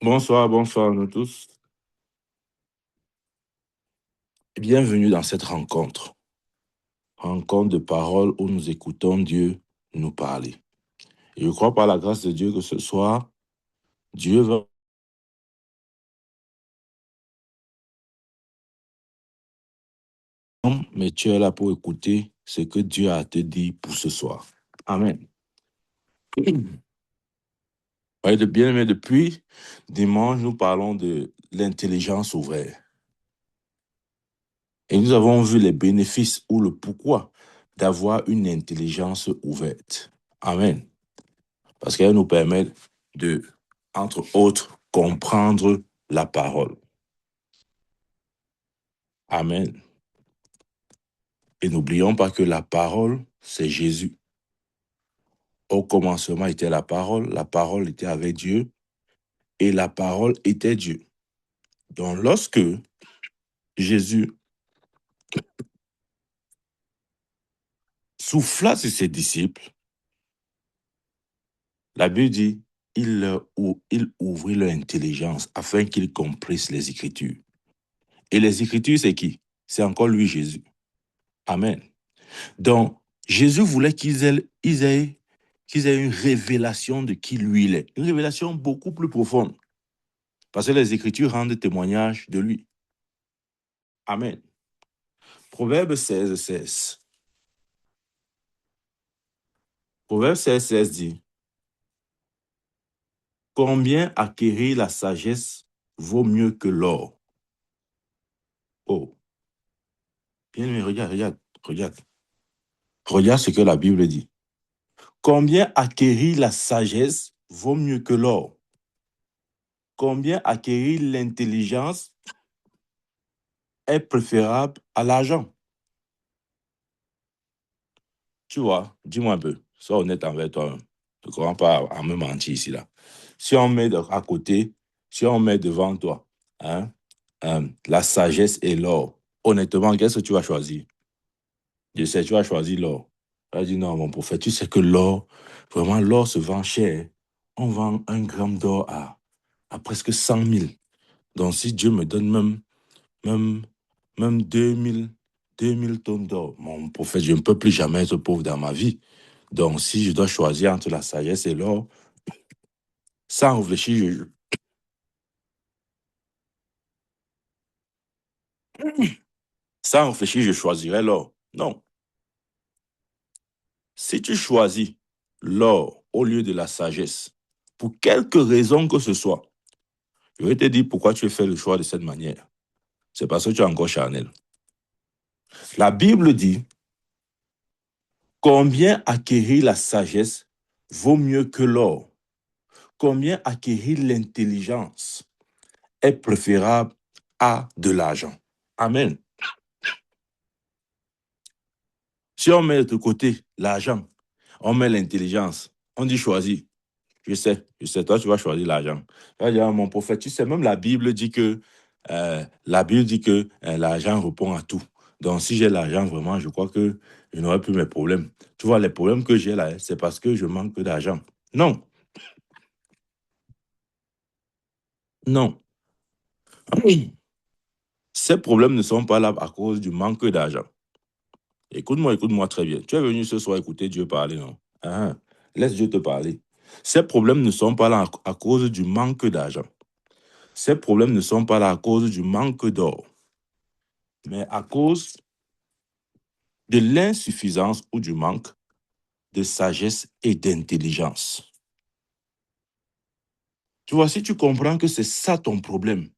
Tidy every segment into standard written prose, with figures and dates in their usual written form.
Bonsoir, bonsoir à nous tous. Bienvenue dans cette rencontre de parole où nous écoutons Dieu nous parler. Et je crois par la grâce de Dieu que ce soir, Dieu va... Mais tu es là pour écouter ce que Dieu a à te dire pour ce soir. Amen. Oui, de bien-aimé, depuis dimanche, nous parlons de l'intelligence ouverte. Et nous avons vu les bénéfices ou le pourquoi d'avoir une intelligence ouverte. Amen. Parce qu'elle nous permet de, entre autres, comprendre la parole. Amen. Et n'oublions pas que la parole, c'est Jésus. Au commencement était la parole était avec Dieu, et la parole était Dieu. Donc, lorsque Jésus souffla sur ses disciples, la Bible dit, il ouvrit leur intelligence afin qu'ils comprissent les Écritures. Et les Écritures, c'est qui? C'est encore lui, Jésus. Amen. Donc, Jésus voulait qu'ils aient une révélation de qui lui il est. Une révélation beaucoup plus profonde. Parce que les Écritures rendent témoignage de lui. Amen. Proverbe 16, 16. Proverbe 16, 16 dit, combien acquérir la sagesse vaut mieux que l'or. Oh, bien aimé, regarde. Regarde ce que la Bible dit. Combien acquérir la sagesse vaut mieux que l'or. Combien acquérir l'intelligence est préférable à l'argent. Tu vois, dis-moi un peu, sois honnête envers toi-même. Ne commence pas à me mentir ici, là. Si on met à côté, si on met devant toi, hein, la sagesse et l'or, honnêtement, qu'est-ce que tu vas choisir? Je sais, tu vas choisir l'or. Tu vas dire, non, mon prophète, tu sais que l'or, vraiment, l'or se vend cher. On vend 1 gramme d'or à presque 100 000. Donc, si Dieu me donne même, même 2000 tonnes d'or, mon prophète, je ne peux plus jamais être pauvre dans ma vie. Donc, si je dois choisir entre la sagesse et l'or, sans réfléchir, je choisirais l'or. Non. Si tu choisis l'or au lieu de la sagesse, pour quelque raison que ce soit, je vais te dire pourquoi tu fais le choix de cette manière. C'est parce que tu es encore charnel. La Bible dit, combien acquérir la sagesse vaut mieux que l'or. Combien acquérir l'intelligence est préférable à de l'argent. Amen. Si on met de côté l'argent, on met l'intelligence, on dit choisir. Je sais, toi tu vas choisir l'argent. Tu vas dire, mon prophète, tu sais, même la Bible dit que l'argent répond à tout. Donc si j'ai l'argent, vraiment, je crois que je n'aurai plus mes problèmes. Tu vois, les problèmes que j'ai là, c'est parce que je manque d'argent. Non, non. Ces problèmes ne sont pas là à cause du manque d'argent. Écoute-moi très bien. Tu es venu ce soir écouter Dieu parler, non? Ah, laisse Dieu te parler. Ces problèmes ne sont pas là à cause du manque d'argent. Ces problèmes ne sont pas là à cause du manque d'or, mais à cause de l'insuffisance ou du manque de sagesse et d'intelligence. Tu vois, si tu comprends que c'est ça ton problème,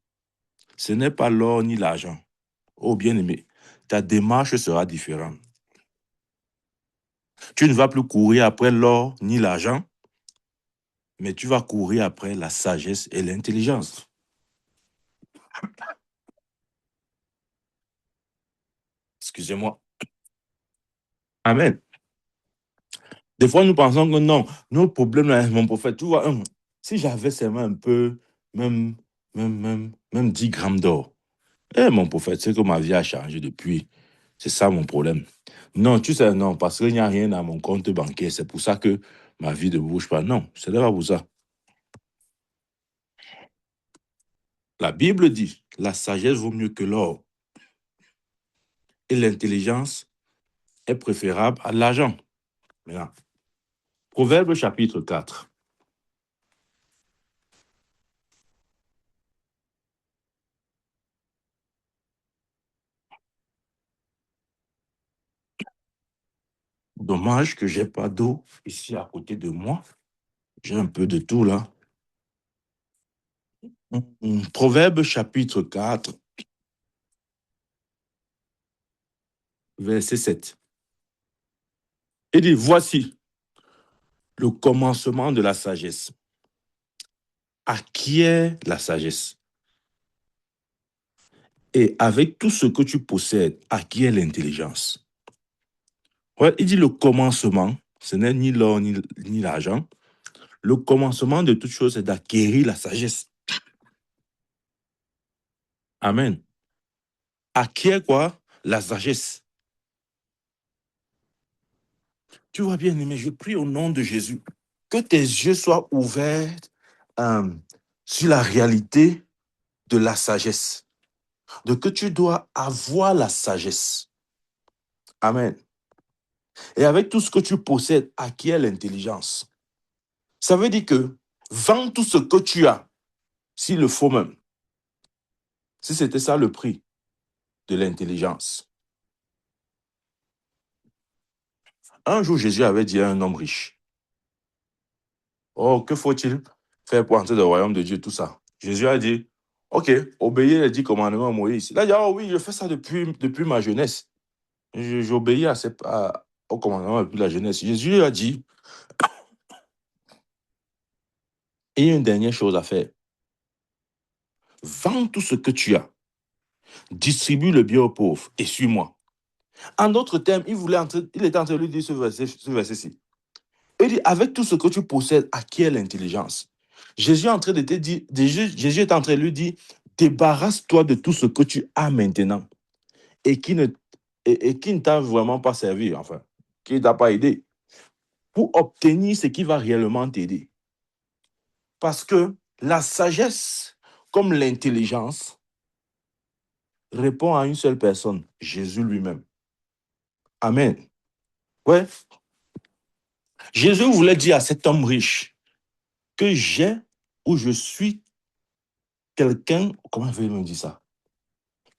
ce n'est pas l'or ni l'argent. Oh bien-aimé, ta démarche sera différente. Tu ne vas plus courir après l'or ni l'argent, mais tu vas courir après la sagesse et l'intelligence. Excusez-moi. Amen. Des fois, nous pensons que non, nos problèmes, là, mon prophète, tu vois, si j'avais seulement un peu, même, même 10 grammes d'or, mon prophète, c'est que ma vie a changé depuis. C'est ça mon problème. Non, tu sais, non, parce qu'il n'y a rien dans mon compte bancaire. C'est pour ça que ma vie ne bouge pas. Non, ce n'est pas pour ça. La Bible dit, la sagesse vaut mieux que l'or et l'intelligence est préférable à l'argent. Maintenant, Proverbe chapitre 4. Dommage que j'ai pas d'eau ici à côté de moi. J'ai un peu de tout là. Proverbe chapitre 4, verset 7. Il dit, voici le commencement de la sagesse. Acquiert la sagesse. Et avec tout ce que tu possèdes, acquiert l'intelligence. Ouais, il dit le commencement, ce n'est ni l'or ni l'argent. Le commencement de toute chose, c'est d'acquérir la sagesse. Amen. Acquiert quoi? La sagesse. Tu vois bien aimé, je prie au nom de Jésus que tes yeux soient ouverts euh, sur la réalité de la sagesse. De que tu dois avoir la sagesse. Amen. Et avec tout ce que tu possèdes, acquiert l'intelligence. Ça veut dire que vends tout ce que tu as, s'il le faut même. Si c'était ça le prix de l'intelligence. Un jour, Jésus avait dit à un homme riche, oh, que faut-il faire pour entrer dans le royaume de Dieu, tout ça? Jésus a dit, ok, obéir les 10 commandements à Moïse. Il a dit, oh oui, je fais ça depuis ma jeunesse. J'obéis au commandement depuis la jeunesse. Jésus a dit, il y a une dernière chose à faire. Vends tout ce que tu as, distribue le bien aux pauvres et suis-moi. En d'autres termes, il était en train de lui dire ce verset-ci. Il dit, avec tout ce que tu possèdes, acquiert l'intelligence. Jésus est en train de te dire, Jésus est en train de lui dire, débarrasse-toi de tout ce que tu as maintenant et qui ne t'a vraiment pas servi, enfin, qui ne t'a pas aidé, pour obtenir ce qui va réellement t'aider. Parce que la sagesse, comme l'intelligence, répond à une seule personne, Jésus lui-même. Amen. Ouais. Jésus voulait dire à cet homme riche que j'ai ou je suis quelqu'un, comment je vais me dire ça?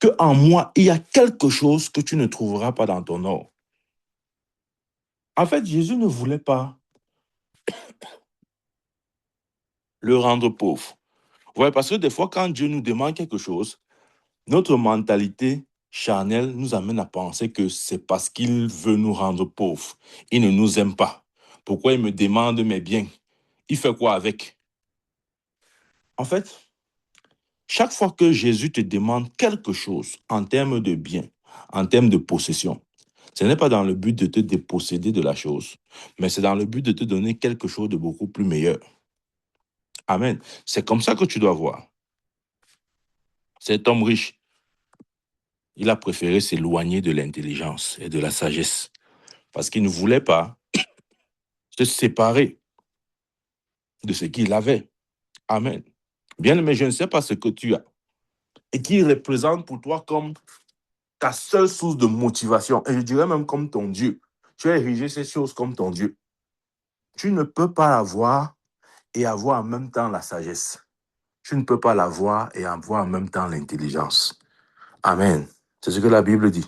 Que en moi, il y a quelque chose que tu ne trouveras pas dans ton or. En fait, Jésus ne voulait pas le rendre pauvre. Ouais, parce que des fois, quand Dieu nous demande quelque chose, notre mentalité charnelle nous amène à penser que c'est parce qu'il veut nous rendre pauvres. Il ne nous aime pas. Pourquoi il me demande mes biens? Il fait quoi avec? En fait, chaque fois que Jésus te demande quelque chose en termes de biens, en termes de possession, ce n'est pas dans le but de te déposséder de la chose, mais c'est dans le but de te donner quelque chose de beaucoup plus meilleur. Amen. C'est comme ça que tu dois voir. Cet homme riche, il a préféré s'éloigner de l'intelligence et de la sagesse parce qu'il ne voulait pas se séparer de ce qu'il avait. Amen. Bien, mais je ne sais pas ce que tu as et qui représente pour toi comme ta seule source de motivation, et je dirais même comme ton Dieu. Tu as érigé ces choses comme ton Dieu. Tu ne peux pas l'avoir et avoir en même temps la sagesse. Tu ne peux pas l'avoir et avoir en même temps l'intelligence. Amen. C'est ce que la Bible dit.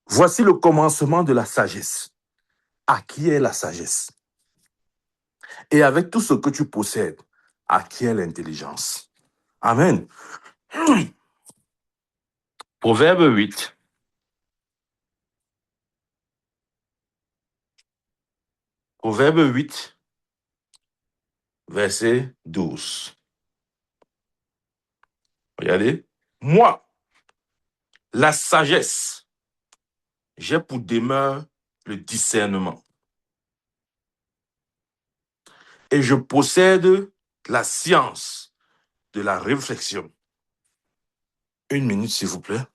Voici le commencement de la sagesse. Acquiert la sagesse. Et avec tout ce que tu possèdes, acquiert l'intelligence. Amen. Proverbe 8. Proverbe 8, verset 12. Regardez. Moi, la sagesse, j'ai pour demeure le discernement. Et je possède la science de la réflexion. Une minute, s'il vous plaît.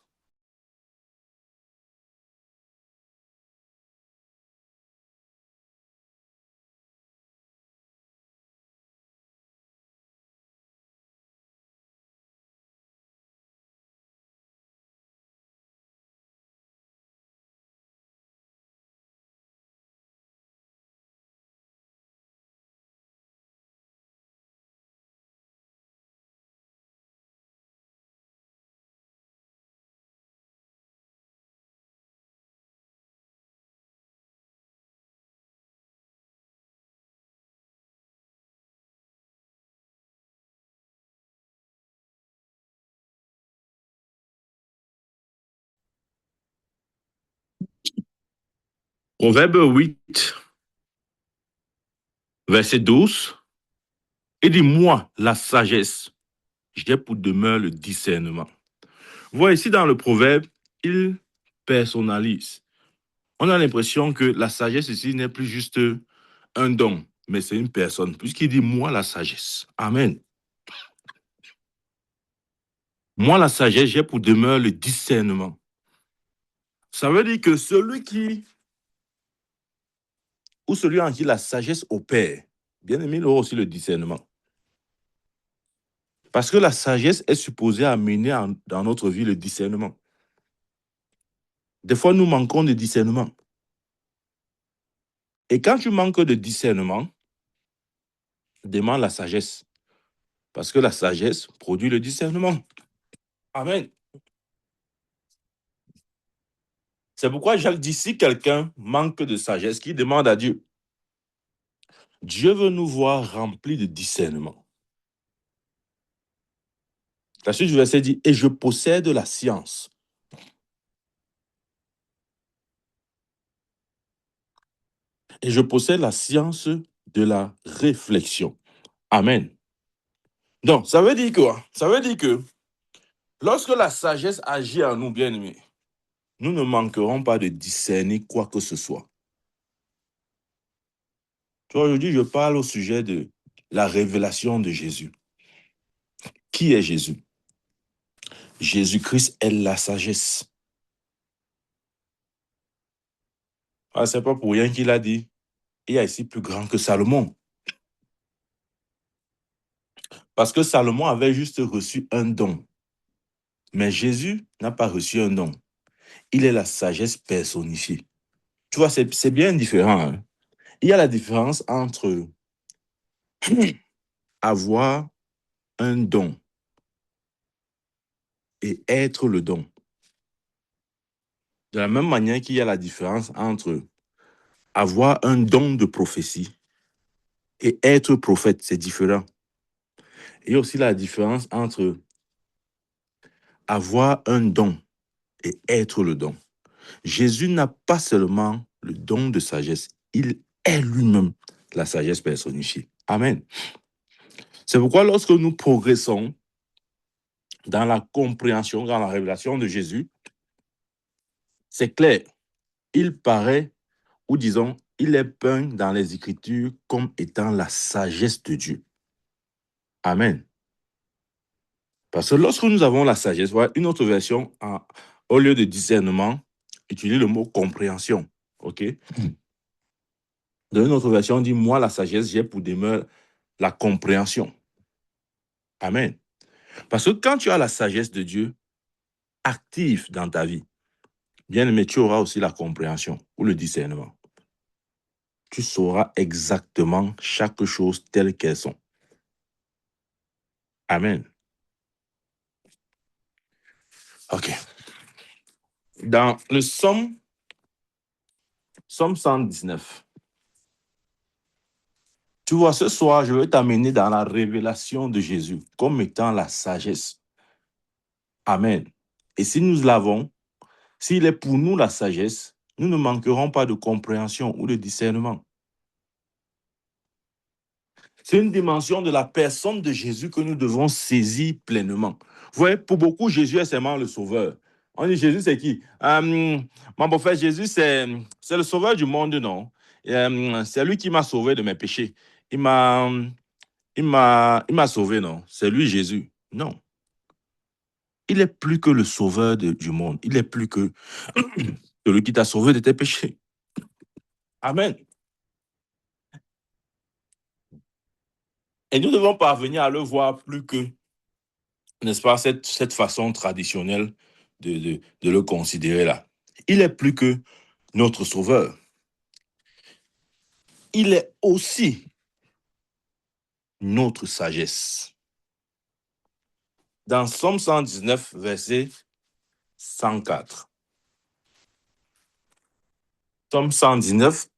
Proverbe 8, verset 12. Il dit, moi, la sagesse, j'ai pour demeure le discernement. Vous voyez, ici dans le proverbe, il personnalise. On a l'impression que la sagesse ici n'est plus juste un don, mais c'est une personne, puisqu'il dit, moi, la sagesse. Amen. Moi, la sagesse, j'ai pour demeure le discernement. Ça veut dire que celui qui, ou celui en qui la sagesse opère, bien aimé, il aura aussi le discernement. Parce que la sagesse est supposée amener dans notre vie le discernement. Des fois, nous manquons de discernement. Et quand tu manques de discernement, demande la sagesse. Parce que la sagesse produit le discernement. Amen. C'est pourquoi Jacques dit, si quelqu'un manque de sagesse, qu'il demande à Dieu. Dieu veut nous voir remplis de discernement. La suite du verset dit, et je possède la science. Et je possède la science de la réflexion. Amen. Donc, ça veut dire quoi? Ça veut dire que lorsque la sagesse agit en nous, bien-aimés, nous ne manquerons pas de discerner quoi que ce soit. Tu vois, aujourd'hui, je parle au sujet de la révélation de Jésus. Qui est Jésus? Jésus-Christ est la sagesse. Ah, c'est pas pour rien qu'il a dit, il y a ici plus grand que Salomon. Parce que Salomon avait juste reçu un don. Mais Jésus n'a pas reçu un don. Il est la sagesse personnifiée. Tu vois, c'est bien différent. Hein? Il y a la différence entre avoir un don et être le don. De la même manière qu'il y a la différence entre avoir un don de prophétie et être prophète, c'est différent. Il y a aussi la différence entre avoir un don et être le don. Jésus n'a pas seulement le don de sagesse, il est lui-même la sagesse personnifiée. Amen. C'est pourquoi lorsque nous progressons dans la compréhension, dans la révélation de Jésus, c'est clair, il paraît, ou disons, il est peint dans les Écritures comme étant la sagesse de Dieu. Amen. Parce que lorsque nous avons la sagesse, voilà une autre version, au lieu de discernement, utilise le mot compréhension. OK? Dans une autre version, on dit, moi, la sagesse, j'ai pour demeure la compréhension. Amen. Parce que quand tu as la sagesse de Dieu active dans ta vie, bien aimé, tu auras aussi la compréhension ou le discernement. Tu sauras exactement chaque chose telle qu'elles sont. Amen. OK. Dans le Somme 119, tu vois, ce soir, je vais t'amener dans la révélation de Jésus comme étant la sagesse. Amen. Et si nous l'avons, s'il est pour nous la sagesse, nous ne manquerons pas de compréhension ou de discernement. C'est une dimension de la personne de Jésus que nous devons saisir pleinement. Vous voyez, pour beaucoup, Jésus est seulement le sauveur. On dit Jésus, c'est qui? Mon beau-frère, Jésus, c'est le sauveur du monde, non? C'est lui qui m'a sauvé de mes péchés. Il m'a sauvé, non? C'est lui, Jésus. Non. Il est plus que le sauveur du monde. Il est plus que celui qui t'a sauvé de tes péchés. Amen. Et nous devons parvenir à le voir plus que, n'est-ce pas, cette façon traditionnelle de le considérer là. Il est plus que notre sauveur. Il est aussi notre sagesse. Dans Somme 119, verset 104. Somme 119,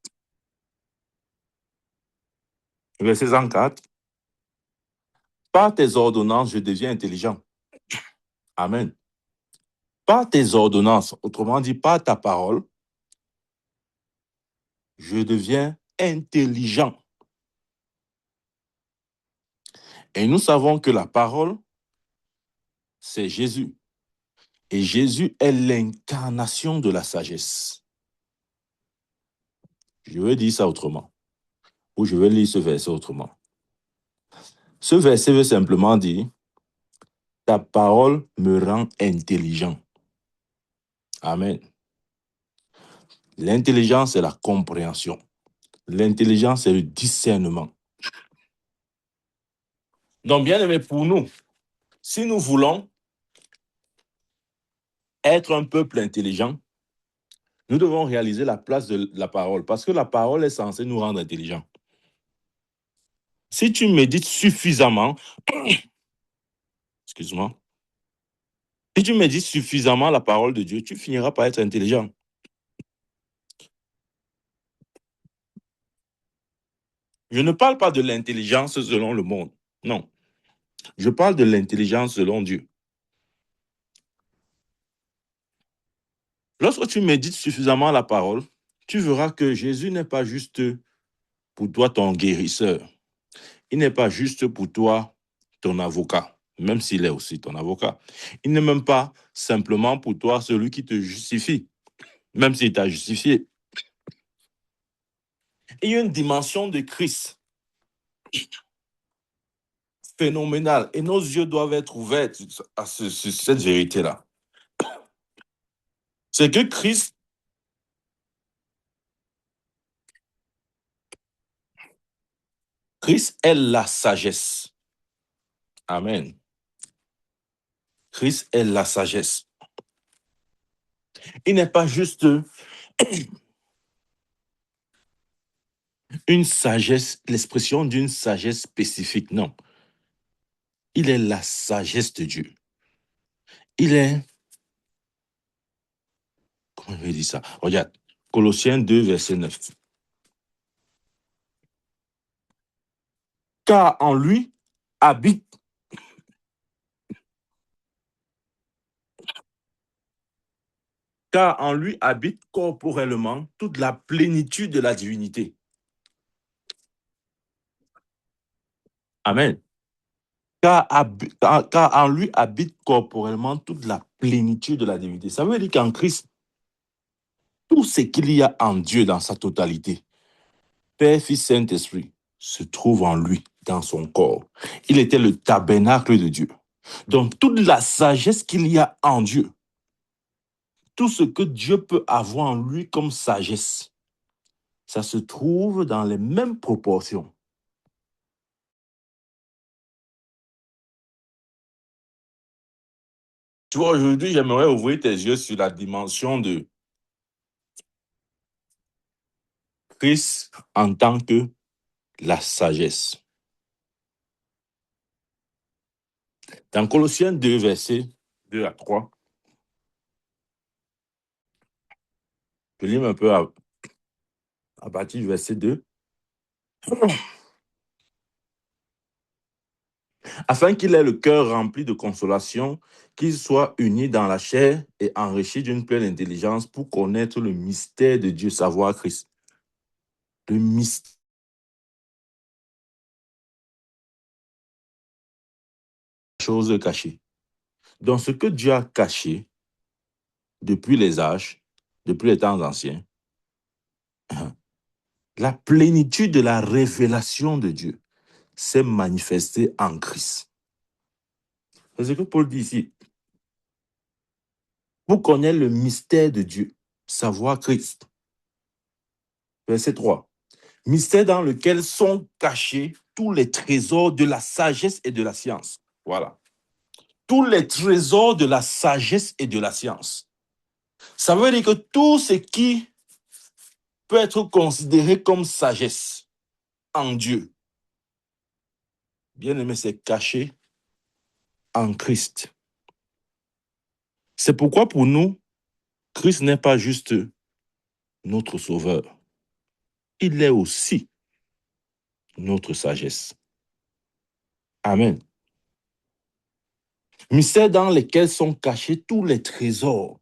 verset 104. Par tes ordonnances, je deviens intelligent. Amen. Par tes ordonnances, autrement dit, par ta parole, je deviens intelligent. Et nous savons que la parole, c'est Jésus. Et Jésus est l'incarnation de la sagesse. Je vais dire ça autrement. Ou je vais lire ce verset autrement. Ce verset veut simplement dire, ta parole me rend intelligent. Amen. L'intelligence, c'est la compréhension. L'intelligence, c'est le discernement. Donc, bien aimé, pour nous, si nous voulons être un peuple intelligent, nous devons réaliser la place de la parole, parce que la parole est censée nous rendre intelligents. Si tu médites suffisamment, excuse-moi, si tu médites suffisamment la parole de Dieu, tu finiras par être intelligent. Je ne parle pas de l'intelligence selon le monde. Non. Je parle de l'intelligence selon Dieu. Lorsque tu médites suffisamment la parole, tu verras que Jésus n'est pas juste pour toi ton guérisseur. Il n'est pas juste pour toi ton avocat, même s'il est aussi ton avocat. Il n'est même pas simplement pour toi celui qui te justifie, même s'il t'a justifié. Il y a une dimension de Christ phénoménale et nos yeux doivent être ouverts à cette vérité-là. C'est que Christ est la sagesse. Amen. Christ est la sagesse. Il n'est pas juste une sagesse, l'expression d'une sagesse spécifique, non. Il est la sagesse de Dieu. Il est, comment je vais dire ça? Regarde, Colossiens 2, verset 9. Car en lui habite car en lui habite corporellement toute la plénitude de la divinité. Amen. Car en lui habite corporellement toute la plénitude de la divinité. Ça veut dire qu'en Christ, tout ce qu'il y a en Dieu dans sa totalité, Père, Fils, Saint-Esprit, se trouve en lui, dans son corps. Il était le tabernacle de Dieu. Donc, toute la sagesse qu'il y a en Dieu, tout ce que Dieu peut avoir en lui comme sagesse, ça se trouve dans les mêmes proportions. Tu vois, aujourd'hui, j'aimerais ouvrir tes yeux sur la dimension de Christ en tant que la sagesse. Dans Colossiens 2, versets 2 à 3, je lis un peu à partir du verset 2. Afin qu'il ait le cœur rempli de consolation, qu'il soit uni dans la chair et enrichi d'une pleine intelligence pour connaître le mystère de Dieu, savoir Christ. Le mystère, chose cachée. Donc, ce que Dieu a caché depuis les âges, depuis les temps anciens, la plénitude de la révélation de Dieu s'est manifestée en Christ. C'est ce que Paul dit ici. Pour connaître le mystère de Dieu, savoir Christ. Verset 3. Mystère dans lequel sont cachés tous les trésors de la sagesse et de la science. Voilà. Tous les trésors de la sagesse et de la science. Ça veut dire que tout ce qui peut être considéré comme sagesse en Dieu, bien aimé, c'est caché en Christ. C'est pourquoi pour nous, Christ n'est pas juste notre sauveur. Il est aussi notre sagesse. Amen. Mystère dans lesquels sont cachés tous les trésors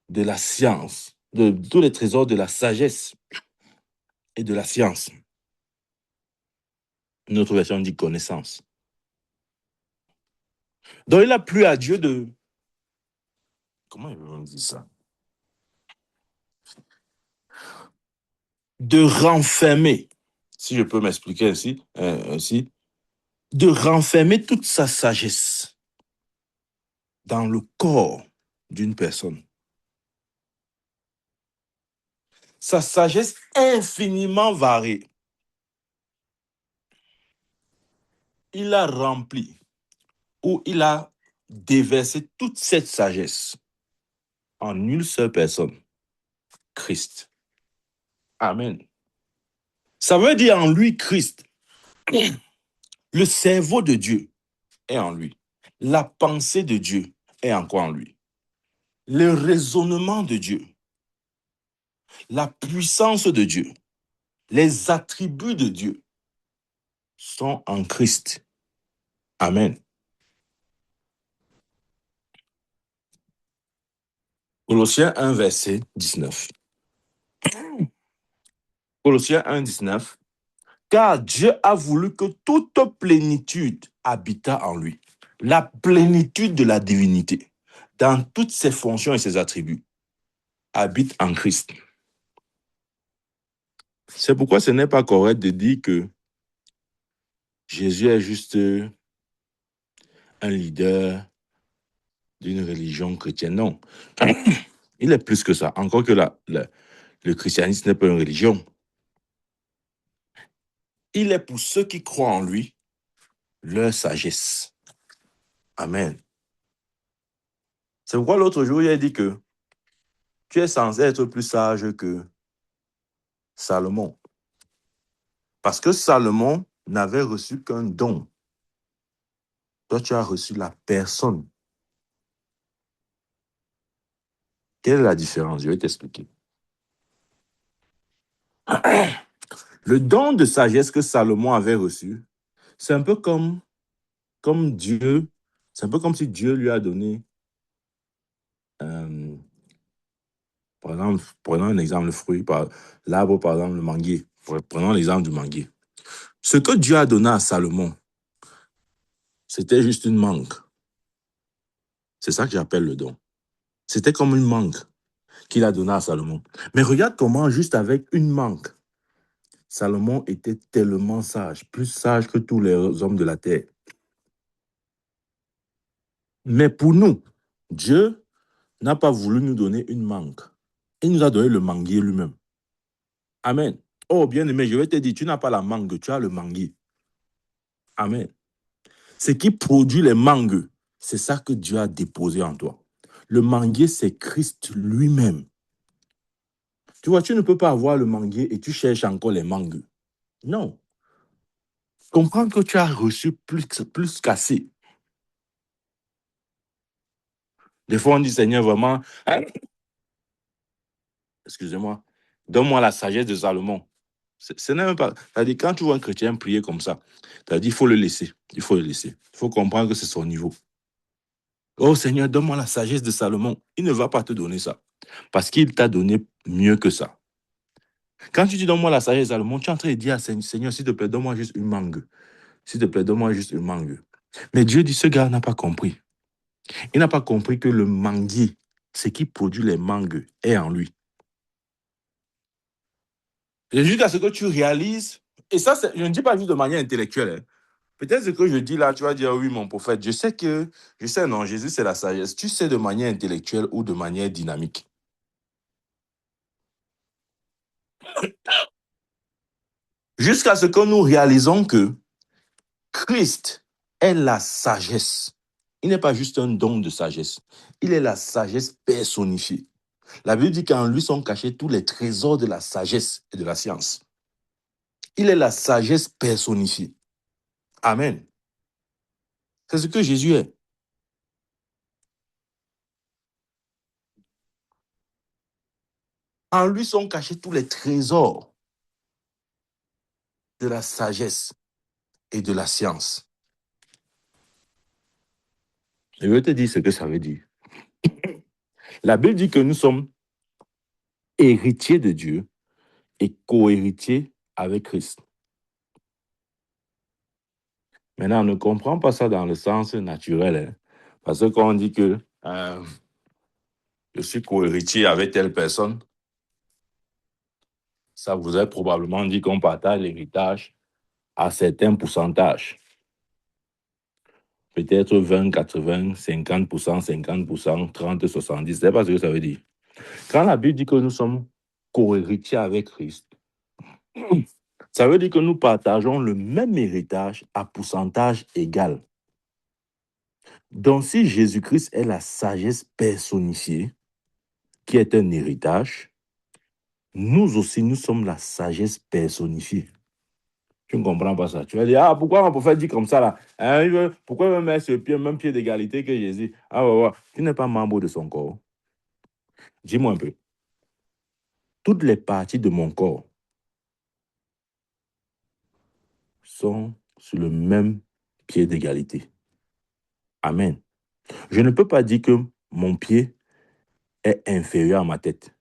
de la science, tous les trésors de la sagesse. et de la science. Une autre version dit connaissance. Donc, il a plu à Dieu de... Comment il veut dire ça? De renfermer, si je peux m'expliquer ainsi, de renfermer toute sa sagesse dans le corps d'une personne. Sa sagesse infiniment variée. Il a rempli ou il a déversé toute cette sagesse en une seule personne, Christ. Amen. Ça veut dire en lui, Christ, le cerveau de Dieu est en lui. La pensée de Dieu est encore en lui. Le raisonnement de Dieu, la puissance de Dieu, les attributs de Dieu sont en Christ. Amen. Colossiens 1, verset 19. Colossiens 1, 19. Car Dieu a voulu que toute plénitude habitât en lui. La plénitude de la divinité, dans toutes ses fonctions et ses attributs, habite en Christ. C'est pourquoi ce n'est pas correct de dire que Jésus est juste un leader d'une religion chrétienne. Non. Il est plus que ça. Encore que le christianisme n'est pas une religion. Il est pour ceux qui croient en lui, leur sagesse. Amen. C'est pourquoi l'autre jour, il a dit que tu es censé être plus sage que Salomon. Parce que Salomon n'avait reçu qu'un don. Toi, tu as reçu la personne. Quelle est la différence? Je vais t'expliquer. Le don de sagesse que Salomon avait reçu, c'est un peu comme Dieu, c'est un peu comme si Dieu lui a donné, par exemple, prenons un exemple, le fruit, l'arbre, par exemple, le manguier. Prenons l'exemple du manguier. Ce que Dieu a donné à Salomon, c'était juste une mangue. C'est ça que j'appelle le don. C'était comme une mangue qu'il a donnée à Salomon. Mais regarde comment, juste avec une mangue, Salomon était tellement sage, plus sage que tous les hommes de la terre. Mais pour nous, Dieu n'a pas voulu nous donner une mangue. Il nous a donné le manguier lui-même. Amen. Oh, bien-aimé, je vais te dire, tu n'as pas la mangue, tu as le manguier. Amen. Ce qui produit les mangues, c'est ça que Dieu a déposé en toi. Le manguier, c'est Christ lui-même. Tu vois, tu ne peux pas avoir le manguier et tu cherches encore les mangues. Non. Comprends que tu as reçu plus qu'assez. Des fois, on dit, Seigneur, vraiment, excusez-moi, donne-moi la sagesse de Salomon. Ce n'est même pas. C'est-à-dire, quand tu vois un chrétien prier comme ça, c'est-à-dire, il faut le laisser. Il faut le laisser. Il faut comprendre que c'est son niveau. Oh Seigneur, donne-moi la sagesse de Salomon. Il ne va pas te donner ça. Parce qu'il t'a donné mieux que ça. Quand tu dis donne-moi la sagesse de Salomon, tu es en train de dire à Seigneur, s'il te plaît, donne-moi juste une mangue. S'il te plaît, donne-moi juste une mangue. Mais Dieu dit, ce gars n'a pas compris. Il n'a pas compris que le manguier, ce qui produit les mangues, est en lui. Et jusqu'à ce que tu réalises, et ça, je ne dis pas juste de manière intellectuelle. Hein. Peut-être ce que je dis là, tu vas dire, oui, mon prophète, je sais, non, Jésus, c'est la sagesse. Tu sais de manière intellectuelle ou de manière dynamique. Jusqu'à ce que nous réalisons que Christ est la sagesse. Il n'est pas juste un don de sagesse. Il est la sagesse personnifiée. La Bible dit qu'en lui sont cachés tous les trésors de la sagesse et de la science. Il est la sagesse personnifiée. Amen. C'est ce que Jésus est. En lui sont cachés tous les trésors de la sagesse et de la science. Je vais te dire ce que ça veut dire. La Bible dit que nous sommes héritiers de Dieu et co-héritier avec Christ. Maintenant, on ne comprend pas ça dans le sens naturel. Hein, parce que quand on dit que je suis co-héritier avec telle personne, ça vous a probablement dit qu'on partage l'héritage à certains pourcentages. Peut-être 20, 80, 50%, 50%, 30, 70. C'est pas ce que ça veut dire. Quand la Bible dit que nous sommes co-héritiers avec Christ, ça veut dire que nous partageons le même héritage à pourcentage égal. Donc, si Jésus-Christ est la sagesse personnifiée, qui est un héritage, nous aussi, nous sommes la sagesse personnifiée. Tu ne comprends pas ça. Tu vas dire, ah, pourquoi mon prophète dit comme ça là? Hein, pourquoi il me met sur le même pied d'égalité que Jésus? Ah, ouais, ouais. Tu n'es pas membre de son corps. Dis-moi un peu. Toutes les parties de mon corps sont sur le même pied d'égalité. Amen. Je ne peux pas dire que mon pied est inférieur à ma tête.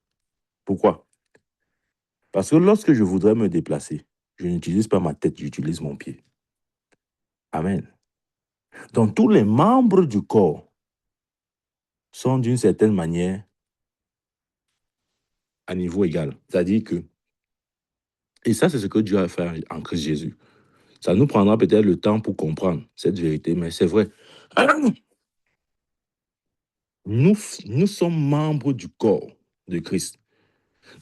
Pourquoi? Parce que lorsque je voudrais me déplacer, je n'utilise pas ma tête, j'utilise mon pied. Amen. Donc tous les membres du corps sont d'une certaine manière à niveau égal. C'est-à-dire que, et ça c'est ce que Dieu a fait en Christ Jésus. Ça nous prendra peut-être le temps pour comprendre cette vérité, mais c'est vrai. Nous sommes membres du corps de Christ.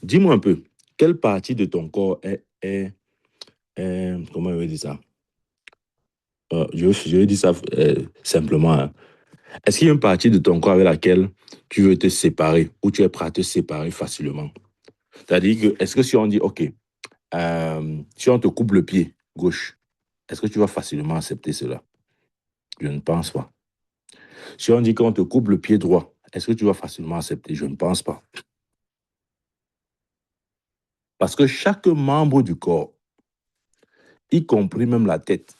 Dis-moi un peu, quelle partie de ton corps comment on va dire ça? Je vais dire ça simplement. Hein. Est-ce qu'il y a une partie de ton corps avec laquelle tu veux te séparer ou tu es prêt à te séparer facilement? C'est-à-dire que, est-ce que si on dit, OK, si on te coupe le pied gauche, est-ce que tu vas facilement accepter cela? Je ne pense pas. Si on dit qu'on te coupe le pied droit, est-ce que tu vas facilement accepter? Je ne pense pas. Parce que chaque membre du corps, y compris même la tête,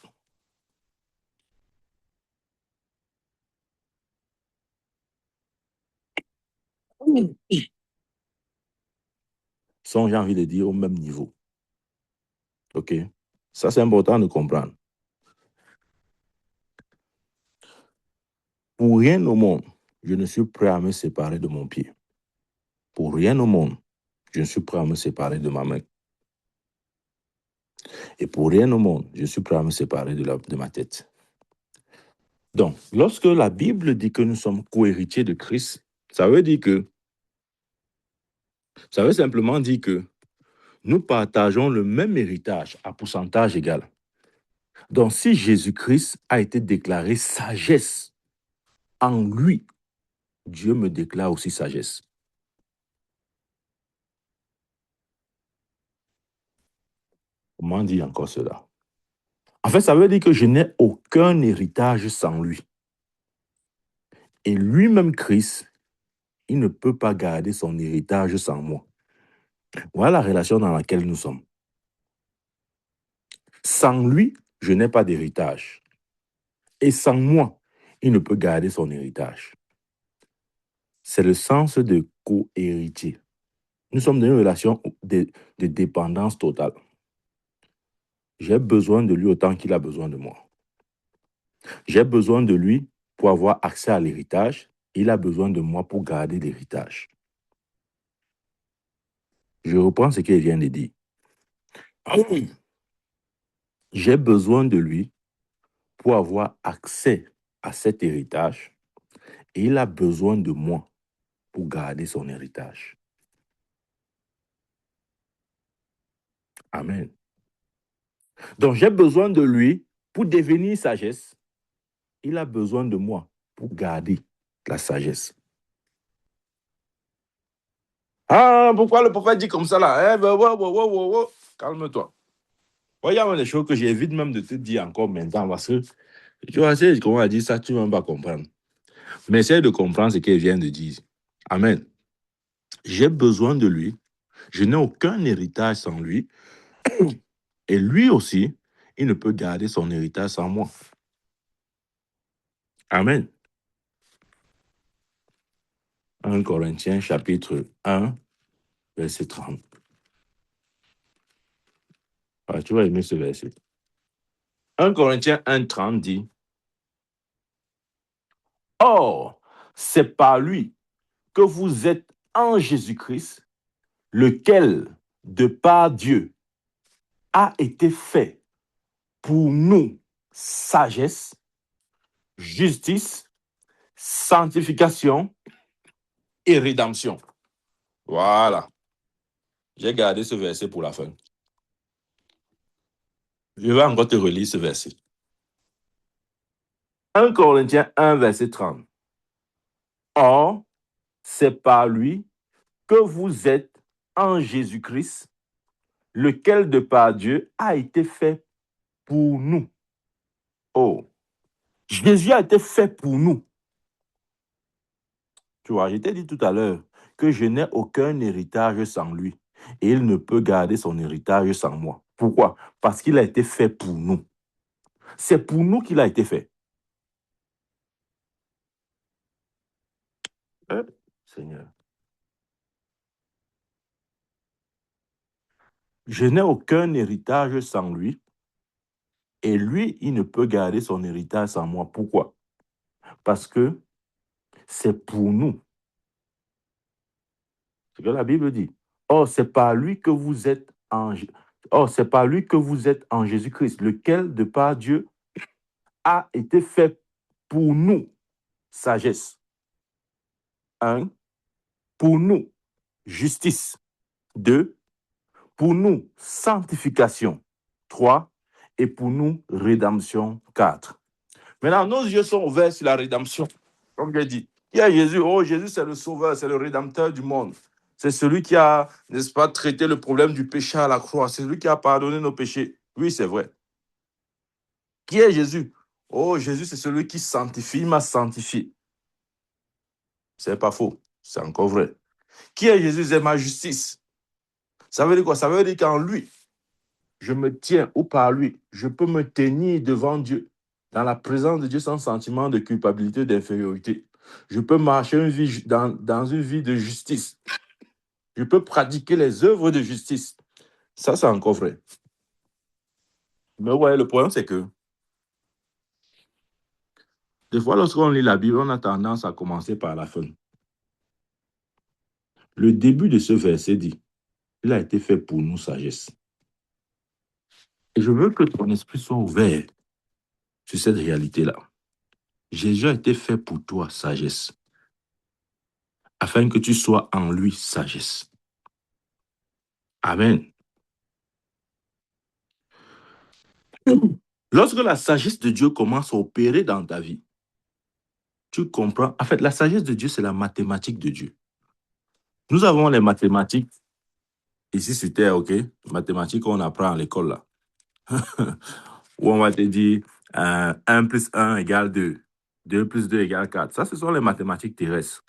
sont, j'ai envie de dire, au même niveau. OK? Ça, c'est important de comprendre. Pour rien au monde, je ne suis prêt à me séparer de mon pied. Pour rien au monde, je suis prêt à me séparer de ma main. Et pour rien au monde, je suis prêt à me séparer de ma tête. Donc, lorsque la Bible dit que nous sommes co-héritiers de Christ, ça veut dire que, ça veut simplement dire que nous partageons le même héritage à pourcentage égal. Donc, si Jésus-Christ a été déclaré sagesse, en lui, Dieu me déclare aussi sagesse. Comment dire encore cela? En fait, ça veut dire que je n'ai aucun héritage sans lui. Et lui-même, Christ, il ne peut pas garder son héritage sans moi. Voilà la relation dans laquelle nous sommes. Sans lui, je n'ai pas d'héritage. Et sans moi, il ne peut garder son héritage. C'est le sens de co-héritier. Nous sommes dans une relation de dépendance totale. J'ai besoin de lui autant qu'il a besoin de moi. J'ai besoin de lui pour avoir accès à l'héritage. Il a besoin de moi pour garder l'héritage. Je reprends ce qu'il vient de dire. J'ai besoin de lui pour avoir accès à cet héritage et il a besoin de moi pour garder son héritage. Amen. Donc j'ai besoin de lui pour devenir sagesse. Il a besoin de moi pour garder la sagesse. Ah, pourquoi le prophète dit comme ça là? Calme-toi. Il y a des choses que j'évite même de te dire encore maintenant parce que tu vois, comment on a dit ça, tu ne vas pas comprendre. Mais essaye de comprendre ce qu'il vient de dire. Amen. J'ai besoin de lui. Je n'ai aucun héritage sans lui. Et lui aussi, il ne peut garder son héritage sans moi. Amen. 1 Corinthiens chapitre 1, verset 30. Ah, tu vas aimer ce verset. 1 Corinthiens 1,30 dit, Or, c'est par lui que vous êtes en Jésus-Christ, lequel, de par Dieu, a été fait pour nous sagesse, justice, sanctification et rédemption. Voilà. J'ai gardé ce verset pour la fin. Je vais encore te relire ce verset. 1 Corinthiens 1, verset 30. Or, c'est par lui que vous êtes en Jésus-Christ, lequel de par Dieu a été fait pour nous. Oh, Jésus a été fait pour nous. Tu vois, je t'ai dit tout à l'heure que je n'ai aucun héritage sans lui. Et il ne peut garder son héritage sans moi. Pourquoi? Parce qu'il a été fait pour nous. C'est pour nous qu'il a été fait. Seigneur. Je n'ai aucun héritage sans lui. Et lui, il ne peut garder son héritage sans moi. Pourquoi? Parce que c'est pour nous. C'est ce que la Bible dit. Or, c'est par lui que vous êtes en c'est par lui que vous êtes en Jésus-Christ, lequel, de par Dieu, a été fait pour nous sagesse. 1. Pour nous, justice. 2. Pour nous, sanctification. 3. Et pour nous, rédemption. 4. Maintenant, nos yeux sont ouverts sur la rédemption. Comme je dis, il y a Jésus. Oh, Jésus, c'est le sauveur, c'est le rédempteur du monde. C'est celui qui a, n'est-ce pas, traité le problème du péché à la croix. C'est celui qui a pardonné nos péchés. Oui, c'est vrai. Qui est Jésus? Oh, Jésus, c'est celui qui sanctifie. Il m'a sanctifié. C'est pas faux. C'est encore vrai. Qui est Jésus? C'est ma justice. Ça veut dire quoi? Ça veut dire qu'en lui, je me tiens, ou par lui, je peux me tenir devant Dieu, dans la présence de Dieu sans sentiment de culpabilité, d'infériorité. Je peux marcher dans une vie de justice. Je peux pratiquer les œuvres de justice. Ça, c'est encore vrai. Mais ouais, le problème, c'est que des fois, lorsqu'on lit la Bible, on a tendance à commencer par la fin. Le début de ce verset dit, il a été fait pour nous sagesse. Et je veux que ton esprit soit ouvert sur cette réalité-là. Jésus a été fait pour toi sagesse, afin que tu sois en lui sagesse. Amen. Lorsque la sagesse de Dieu commence à opérer dans ta vie, tu comprends. En fait, la sagesse de Dieu, c'est la mathématique de Dieu. Nous avons les mathématiques ici sur Terre, OK? Mathématiques qu'on apprend à l'école, là. Où on va te dire 1 plus 1 égale 2. 2 plus 2 égale 4. Ça, ce sont les mathématiques terrestres.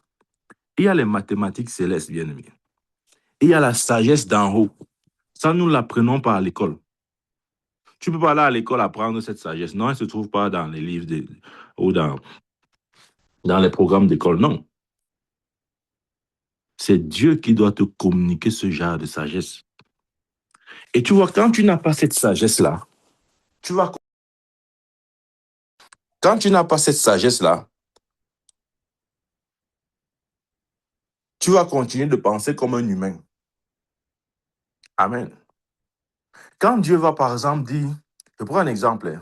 Il y a les mathématiques célestes, bien aimé. Il y a la sagesse d'en haut. Ça, nous l'apprenons par l'école. Tu ne peux pas aller à l'école apprendre cette sagesse. Non, elle ne se trouve pas dans les livres ou dans les programmes d'école. Non. C'est Dieu qui doit te communiquer ce genre de sagesse. Et tu vois, quand tu n'as pas cette sagesse-là, quand tu n'as pas cette sagesse-là, tu vas continuer de penser comme un humain. Amen. Quand Dieu va, par exemple, dire, je prends un exemple,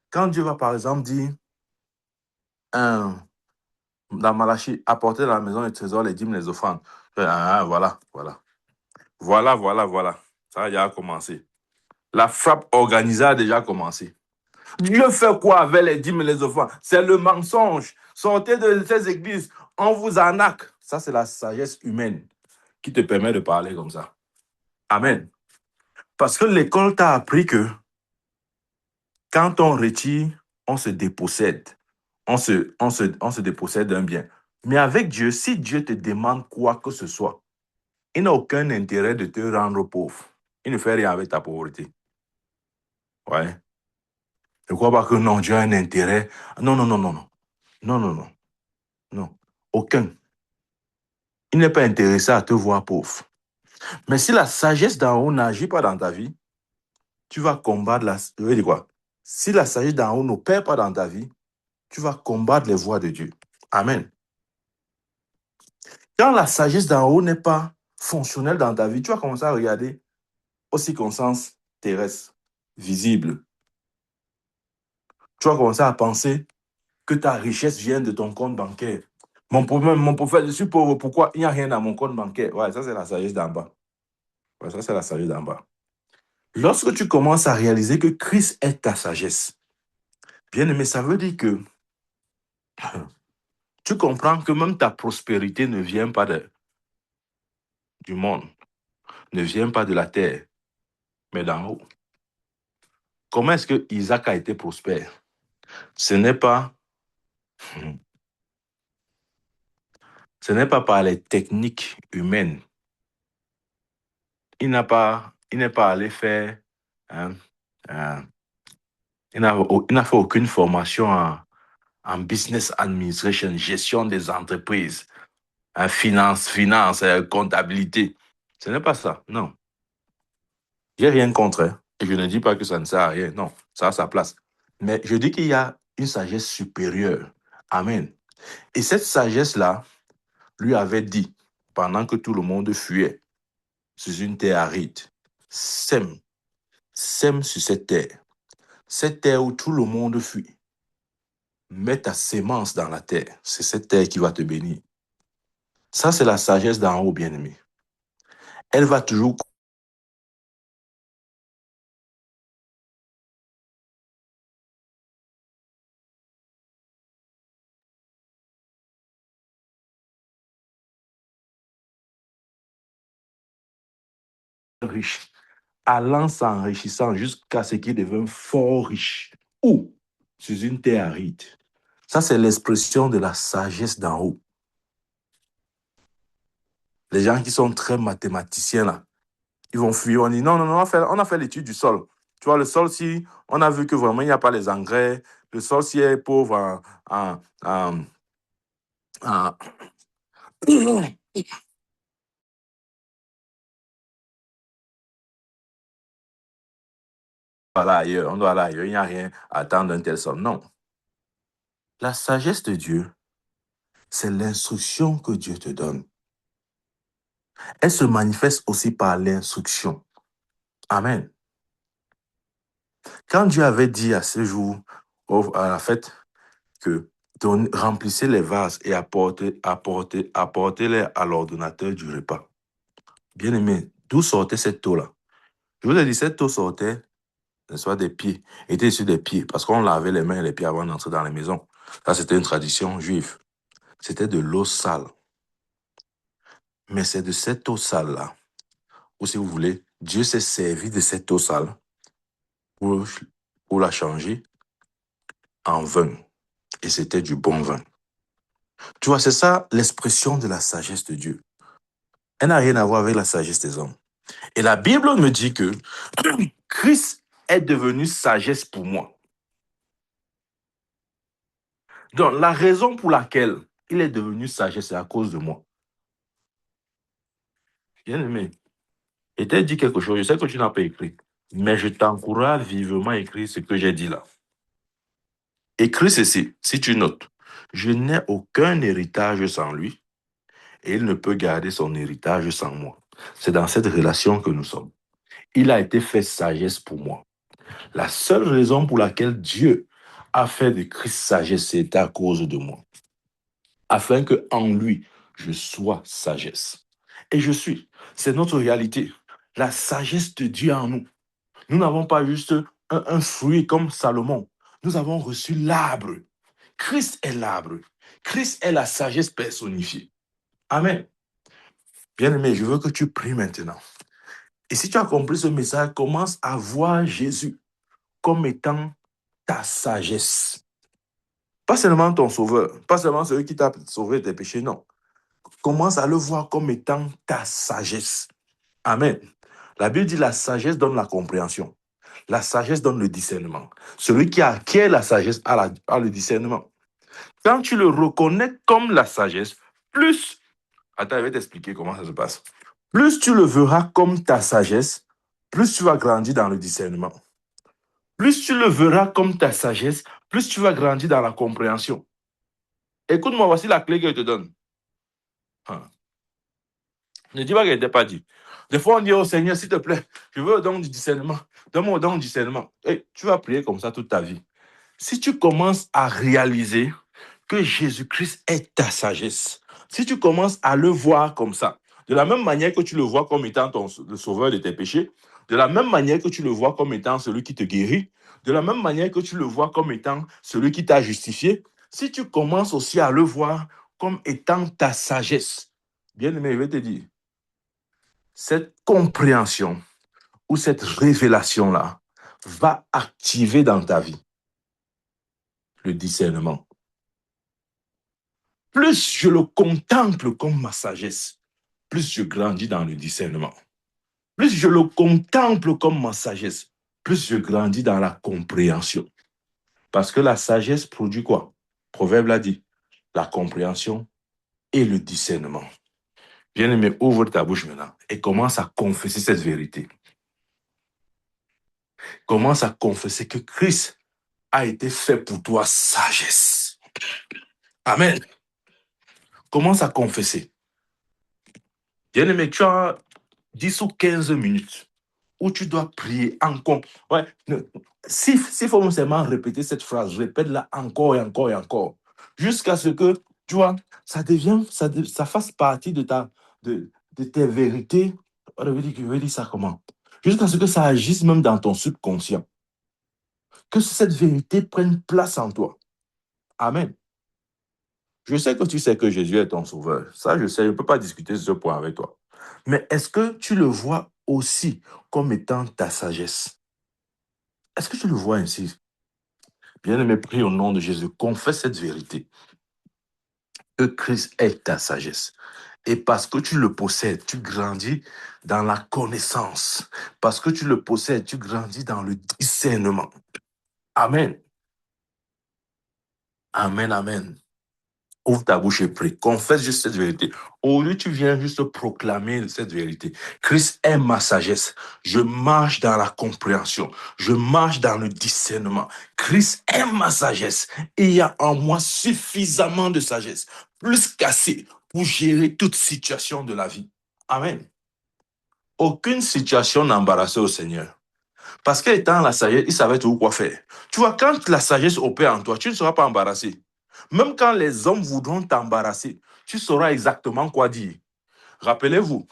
quand Dieu va, par exemple, dire, dans Malachie, apporter dans la maison des trésors les dîmes, les offrandes. Voilà. Ça a déjà commencé. La frappe organisée a déjà commencé. Dieu fait quoi avec les dîmes et les offrandes? C'est le mensonge. Sortez de ces églises, on vous arnaque. Ça, c'est la sagesse humaine qui te permet de parler comme ça. Amen. Parce que l'école t'a appris que quand on retire, on se dépossède. On se dépossède d'un bien. Mais avec Dieu, si Dieu te demande quoi que ce soit, il n'a aucun intérêt de te rendre pauvre. Il ne fait rien avec ta pauvreté. Ouais. Ne crois pas que non, Dieu a un intérêt. Non. Non. Aucun. Il n'est pas intéressé à te voir pauvre. Mais si la sagesse d'en haut n'agit pas dans ta vie, tu vas combattre je veux dire quoi? Si la sagesse d'en haut n'opère pas dans ta vie, tu vas combattre les voies de Dieu. Amen. Quand la sagesse d'en haut n'est pas fonctionnelle dans ta vie, tu vas commencer à regarder aux circonstances terrestres, visibles. Tu vas commencer à penser que ta richesse vient de ton compte bancaire. Mon prophète, je suis pauvre, pourquoi il n'y a rien dans mon compte bancaire? Ouais, ça c'est la sagesse d'en bas. Ouais, ça c'est la sagesse d'en bas. Lorsque tu commences à réaliser que Christ est ta sagesse, bien aimé, ça veut dire que tu comprends que même ta prospérité ne vient pas du monde, ne vient pas de la terre, mais d'en haut. Comment est-ce que Isaac a été prospère? Ce n'est pas, ce n'est pas par les techniques humaines. Il n'est pas allé faire, hein, euh, il n'a fait aucune formation en business administration, gestion des entreprises, finance, comptabilité. Ce n'est pas ça, non. J'ai rien contre, hein, et je ne dis pas que ça ne sert à rien, non, ça a sa place. Mais je dis qu'il y a une sagesse supérieure. Amen. Et cette sagesse-là lui avait dit, pendant que tout le monde fuyait sur une terre aride, sème, sème sur cette terre où tout le monde fuit. Mets ta sémence dans la terre, c'est cette terre qui va te bénir. Ça, c'est la sagesse d'en haut, bien-aimé. Elle va toujours riche, allant s'enrichissant jusqu'à ce qu'il devienne fort riche. Où? Sur une terre aride. Ça, c'est l'expression de la sagesse d'en haut. Les gens qui sont très mathématiciens, là, ils vont fuir. On dit non, on a fait l'étude du sol. Tu vois, le sol, si on a vu que vraiment il n'y a pas les engrais, le sol, si est pauvre en aller ailleurs, on doit aller ailleurs, il n'y a rien à attendre d'un tel sol. Non. La sagesse de Dieu, c'est l'instruction que Dieu te donne. Elle se manifeste aussi par l'instruction. Amen. Quand Dieu avait dit à ce jour, à la fête, que remplissez les vases et apportez-les à l'ordonnateur du repas. Bien aimé, d'où sortait cette eau-là? Je vous ai dit, cette eau sortait, soit des pieds, était sur des pieds, parce qu'on lavait les mains et les pieds avant d'entrer dans la maison. Ça, c'était une tradition juive. C'était de l'eau sale. Mais c'est de cette eau sale-là, ou si vous voulez, Dieu s'est servi de cette eau sale pour, pour la changer en vin. Et c'était du bon vin. Tu vois, c'est ça l'expression de la sagesse de Dieu. Elle n'a rien à voir avec la sagesse des hommes. Et la Bible me dit que Christ est devenu sagesse pour moi. Donc, la raison pour laquelle il est devenu sagesse, c'est à cause de moi. Bien aimé, et t'ai dit quelque chose, je sais que tu n'as pas écrit, mais je t'encourage vivement à écrire ce que j'ai dit là. Écris ceci, si tu notes. Je n'ai aucun héritage sans lui et il ne peut garder son héritage sans moi. C'est dans cette relation que nous sommes. Il a été fait sagesse pour moi. La seule raison pour laquelle Dieu a fait de Christ sagesse, c'est à cause de moi. Afin que en lui, je sois sagesse. Et je suis. C'est notre réalité. La sagesse de Dieu en nous. Nous n'avons pas juste un fruit comme Salomon. Nous avons reçu l'arbre. Christ est l'arbre. Christ est la sagesse personnifiée. Amen. Bien-aimé, je veux que tu pries maintenant. Et si tu as compris ce message, commence à voir Jésus comme étant ta sagesse. Pas seulement ton sauveur, pas seulement celui qui t'a sauvé tes péchés, non. Commence à le voir comme étant ta sagesse. Amen. La Bible dit la sagesse donne la compréhension. La sagesse donne le discernement. Celui qui acquiert la sagesse a le discernement. Quand tu le reconnais comme la sagesse, plus, attends, je vais t'expliquer comment ça se passe. Plus tu le verras comme ta sagesse, plus tu vas grandir dans le discernement. Plus tu le verras comme ta sagesse, plus tu vas grandir dans la compréhension. Écoute-moi, voici la clé que je te donne. Hein. Ne dis pas qu'elle n'était pas dit. Des fois, on dit au Seigneur, s'il te plaît, je veux le don du discernement. Donne-moi le don du discernement. Et tu vas prier comme ça toute ta vie. Si tu commences à réaliser que Jésus-Christ est ta sagesse, si tu commences à le voir comme ça, de la même manière que tu le vois comme étant le sauveur de tes péchés, de la même manière que tu le vois comme étant celui qui te guérit, de la même manière que tu le vois comme étant celui qui t'a justifié, si tu commences aussi à le voir comme étant ta sagesse, bien aimé, je vais te dire, cette compréhension ou cette révélation-là va activer dans ta vie le discernement. Plus je le contemple comme ma sagesse, plus je grandis dans le discernement. Plus je le contemple comme ma sagesse, plus je grandis dans la compréhension. Parce que la sagesse produit quoi? Proverbe l'a dit, la compréhension et le discernement. Bien-aimé, ouvre ta bouche maintenant et commence à confesser cette vérité. Commence à confesser que Christ a été fait pour toi sagesse. Amen. Commence à confesser. Bien-aimé, tu as 10 ou 15 minutes où tu dois prier encore. Ouais, s'il faut seulement répéter cette phrase, répète-la encore et encore et encore. Jusqu'à ce que, tu vois, ça fasse partie de tes vérités. Je vais dire ça comment? Jusqu'à ce que ça agisse même dans ton subconscient. Que cette vérité prenne place en toi. Amen. Je sais que tu sais que Jésus est ton sauveur. Ça, je sais, je ne peux pas discuter sur ce point avec toi. Mais est-ce que tu le vois aussi comme étant ta sagesse? Est-ce que tu le vois ainsi? Bien-aimé, prie au nom de Jésus. Confesse cette vérité. Que Christ est ta sagesse. Et parce que tu le possèdes, tu grandis dans la connaissance. Parce que tu le possèdes, tu grandis dans le discernement. Amen. Amen, amen. Ouvre ta bouche et prie. Confesse juste cette vérité. Aujourd'hui, tu viens juste proclamer cette vérité. Christ est ma sagesse. Je marche dans la compréhension. Je marche dans le discernement. Christ est ma sagesse. Et il y a en moi suffisamment de sagesse. Plus qu'assez pour gérer toute situation de la vie. Amen. Aucune situation n'embarrassait au Seigneur. Parce qu'étant la sagesse, il savait toujours quoi faire. Tu vois, quand la sagesse opère en toi, tu ne seras pas embarrassé. Même quand les hommes voudront t'embarrasser, tu sauras exactement quoi dire. Rappelez-vous,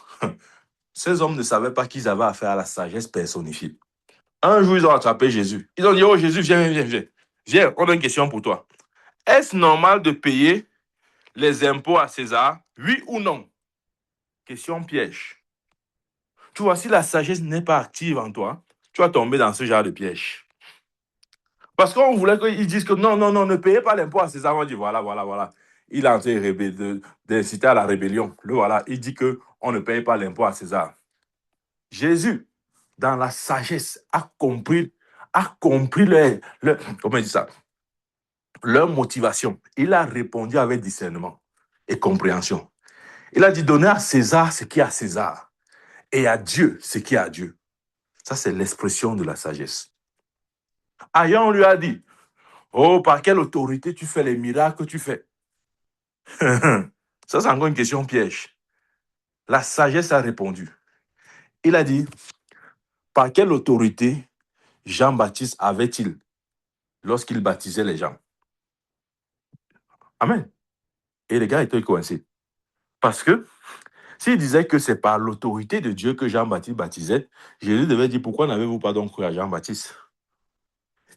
ces hommes ne savaient pas qu'ils avaient affaire à la sagesse personnifiée. Un jour, ils ont attrapé Jésus. Ils ont dit, oh Jésus, viens, viens, viens. Viens, on a une question pour toi. Est-ce normal de payer les impôts à César? Oui ou non? Question piège. Tu vois, si la sagesse n'est pas active en toi, tu vas tomber dans ce genre de piège. Parce qu'on voulait qu'ils disent que non, non, non, ne payez pas l'impôt à César. On dit voilà, voilà, voilà. Il a entré d'inciter à la rébellion. Le voilà, il dit qu'on ne paye pas l'impôt à César. Jésus, dans la sagesse, a compris comment il dit ça, leur motivation. Il a répondu avec discernement et compréhension. Il a dit donnez à César ce qui est à César et à Dieu ce qui est à Dieu. Ça, c'est l'expression de la sagesse. Ailleurs, on lui a dit oh, par quelle autorité tu fais les miracles que tu fais? Ça, c'est encore une question piège. La sagesse a répondu. Il a dit, par quelle autorité Jean-Baptiste avait-il lorsqu'il baptisait les gens? Amen. Et les gars étaient coincés. Parce que s'il disait que c'est par l'autorité de Dieu que Jean-Baptiste baptisait, Jésus devait dire, pourquoi n'avez-vous pas donc cru à Jean-Baptiste?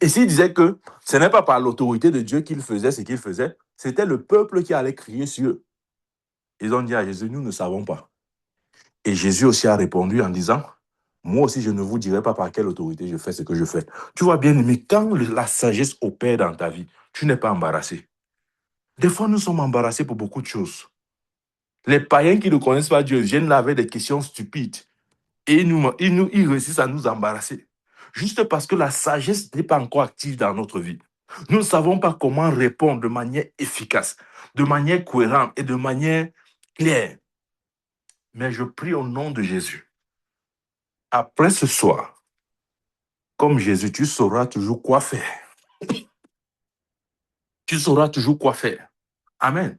Et s'il disait que ce n'est pas par l'autorité de Dieu qu'il faisait ce qu'il faisait, c'était le peuple qui allait crier sur eux. Ils ont dit à Jésus, nous ne savons pas. Et Jésus aussi a répondu en disant, moi aussi, je ne vous dirai pas par quelle autorité je fais ce que je fais. Tu vois bien, mais quand la sagesse opère dans ta vie, tu n'es pas embarrassé. Des fois, nous sommes embarrassés pour beaucoup de choses. Les païens qui ne connaissent pas Dieu viennent là avec des questions stupides. Et ils réussissent à nous embarrasser. Juste parce que la sagesse n'est pas encore active dans notre vie. Nous ne savons pas comment répondre de manière efficace, de manière cohérente et de manière claire. Mais je prie au nom de Jésus Après ce soir, comme Jésus, tu sauras toujours quoi faire. Tu sauras toujours quoi faire. Amen.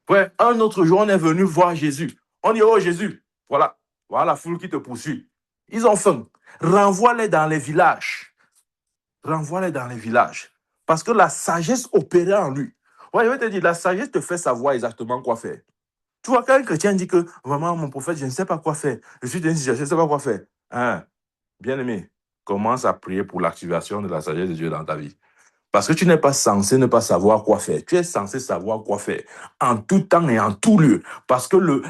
Ouais, un autre jour, on est venu voir Jésus. On dit, oh Jésus, voilà, voilà la foule qui te poursuit. Ils ont faim. Renvoie-les dans les villages. Renvoie-les dans les villages. Parce que la sagesse opérait en lui. Ouais, je vais te dire, la sagesse te fait savoir exactement quoi faire. Tu vois, quand un chrétien dit que, vraiment, mon prophète, je ne sais pas quoi faire. Je suis dans une situation, je ne sais pas quoi faire. Hein? Bien-aimé, commence à prier pour l'activation de la sagesse de Dieu dans ta vie. Parce que tu n'es pas censé ne pas savoir quoi faire. Tu es censé savoir quoi faire en tout temps et en tout lieu. Parce que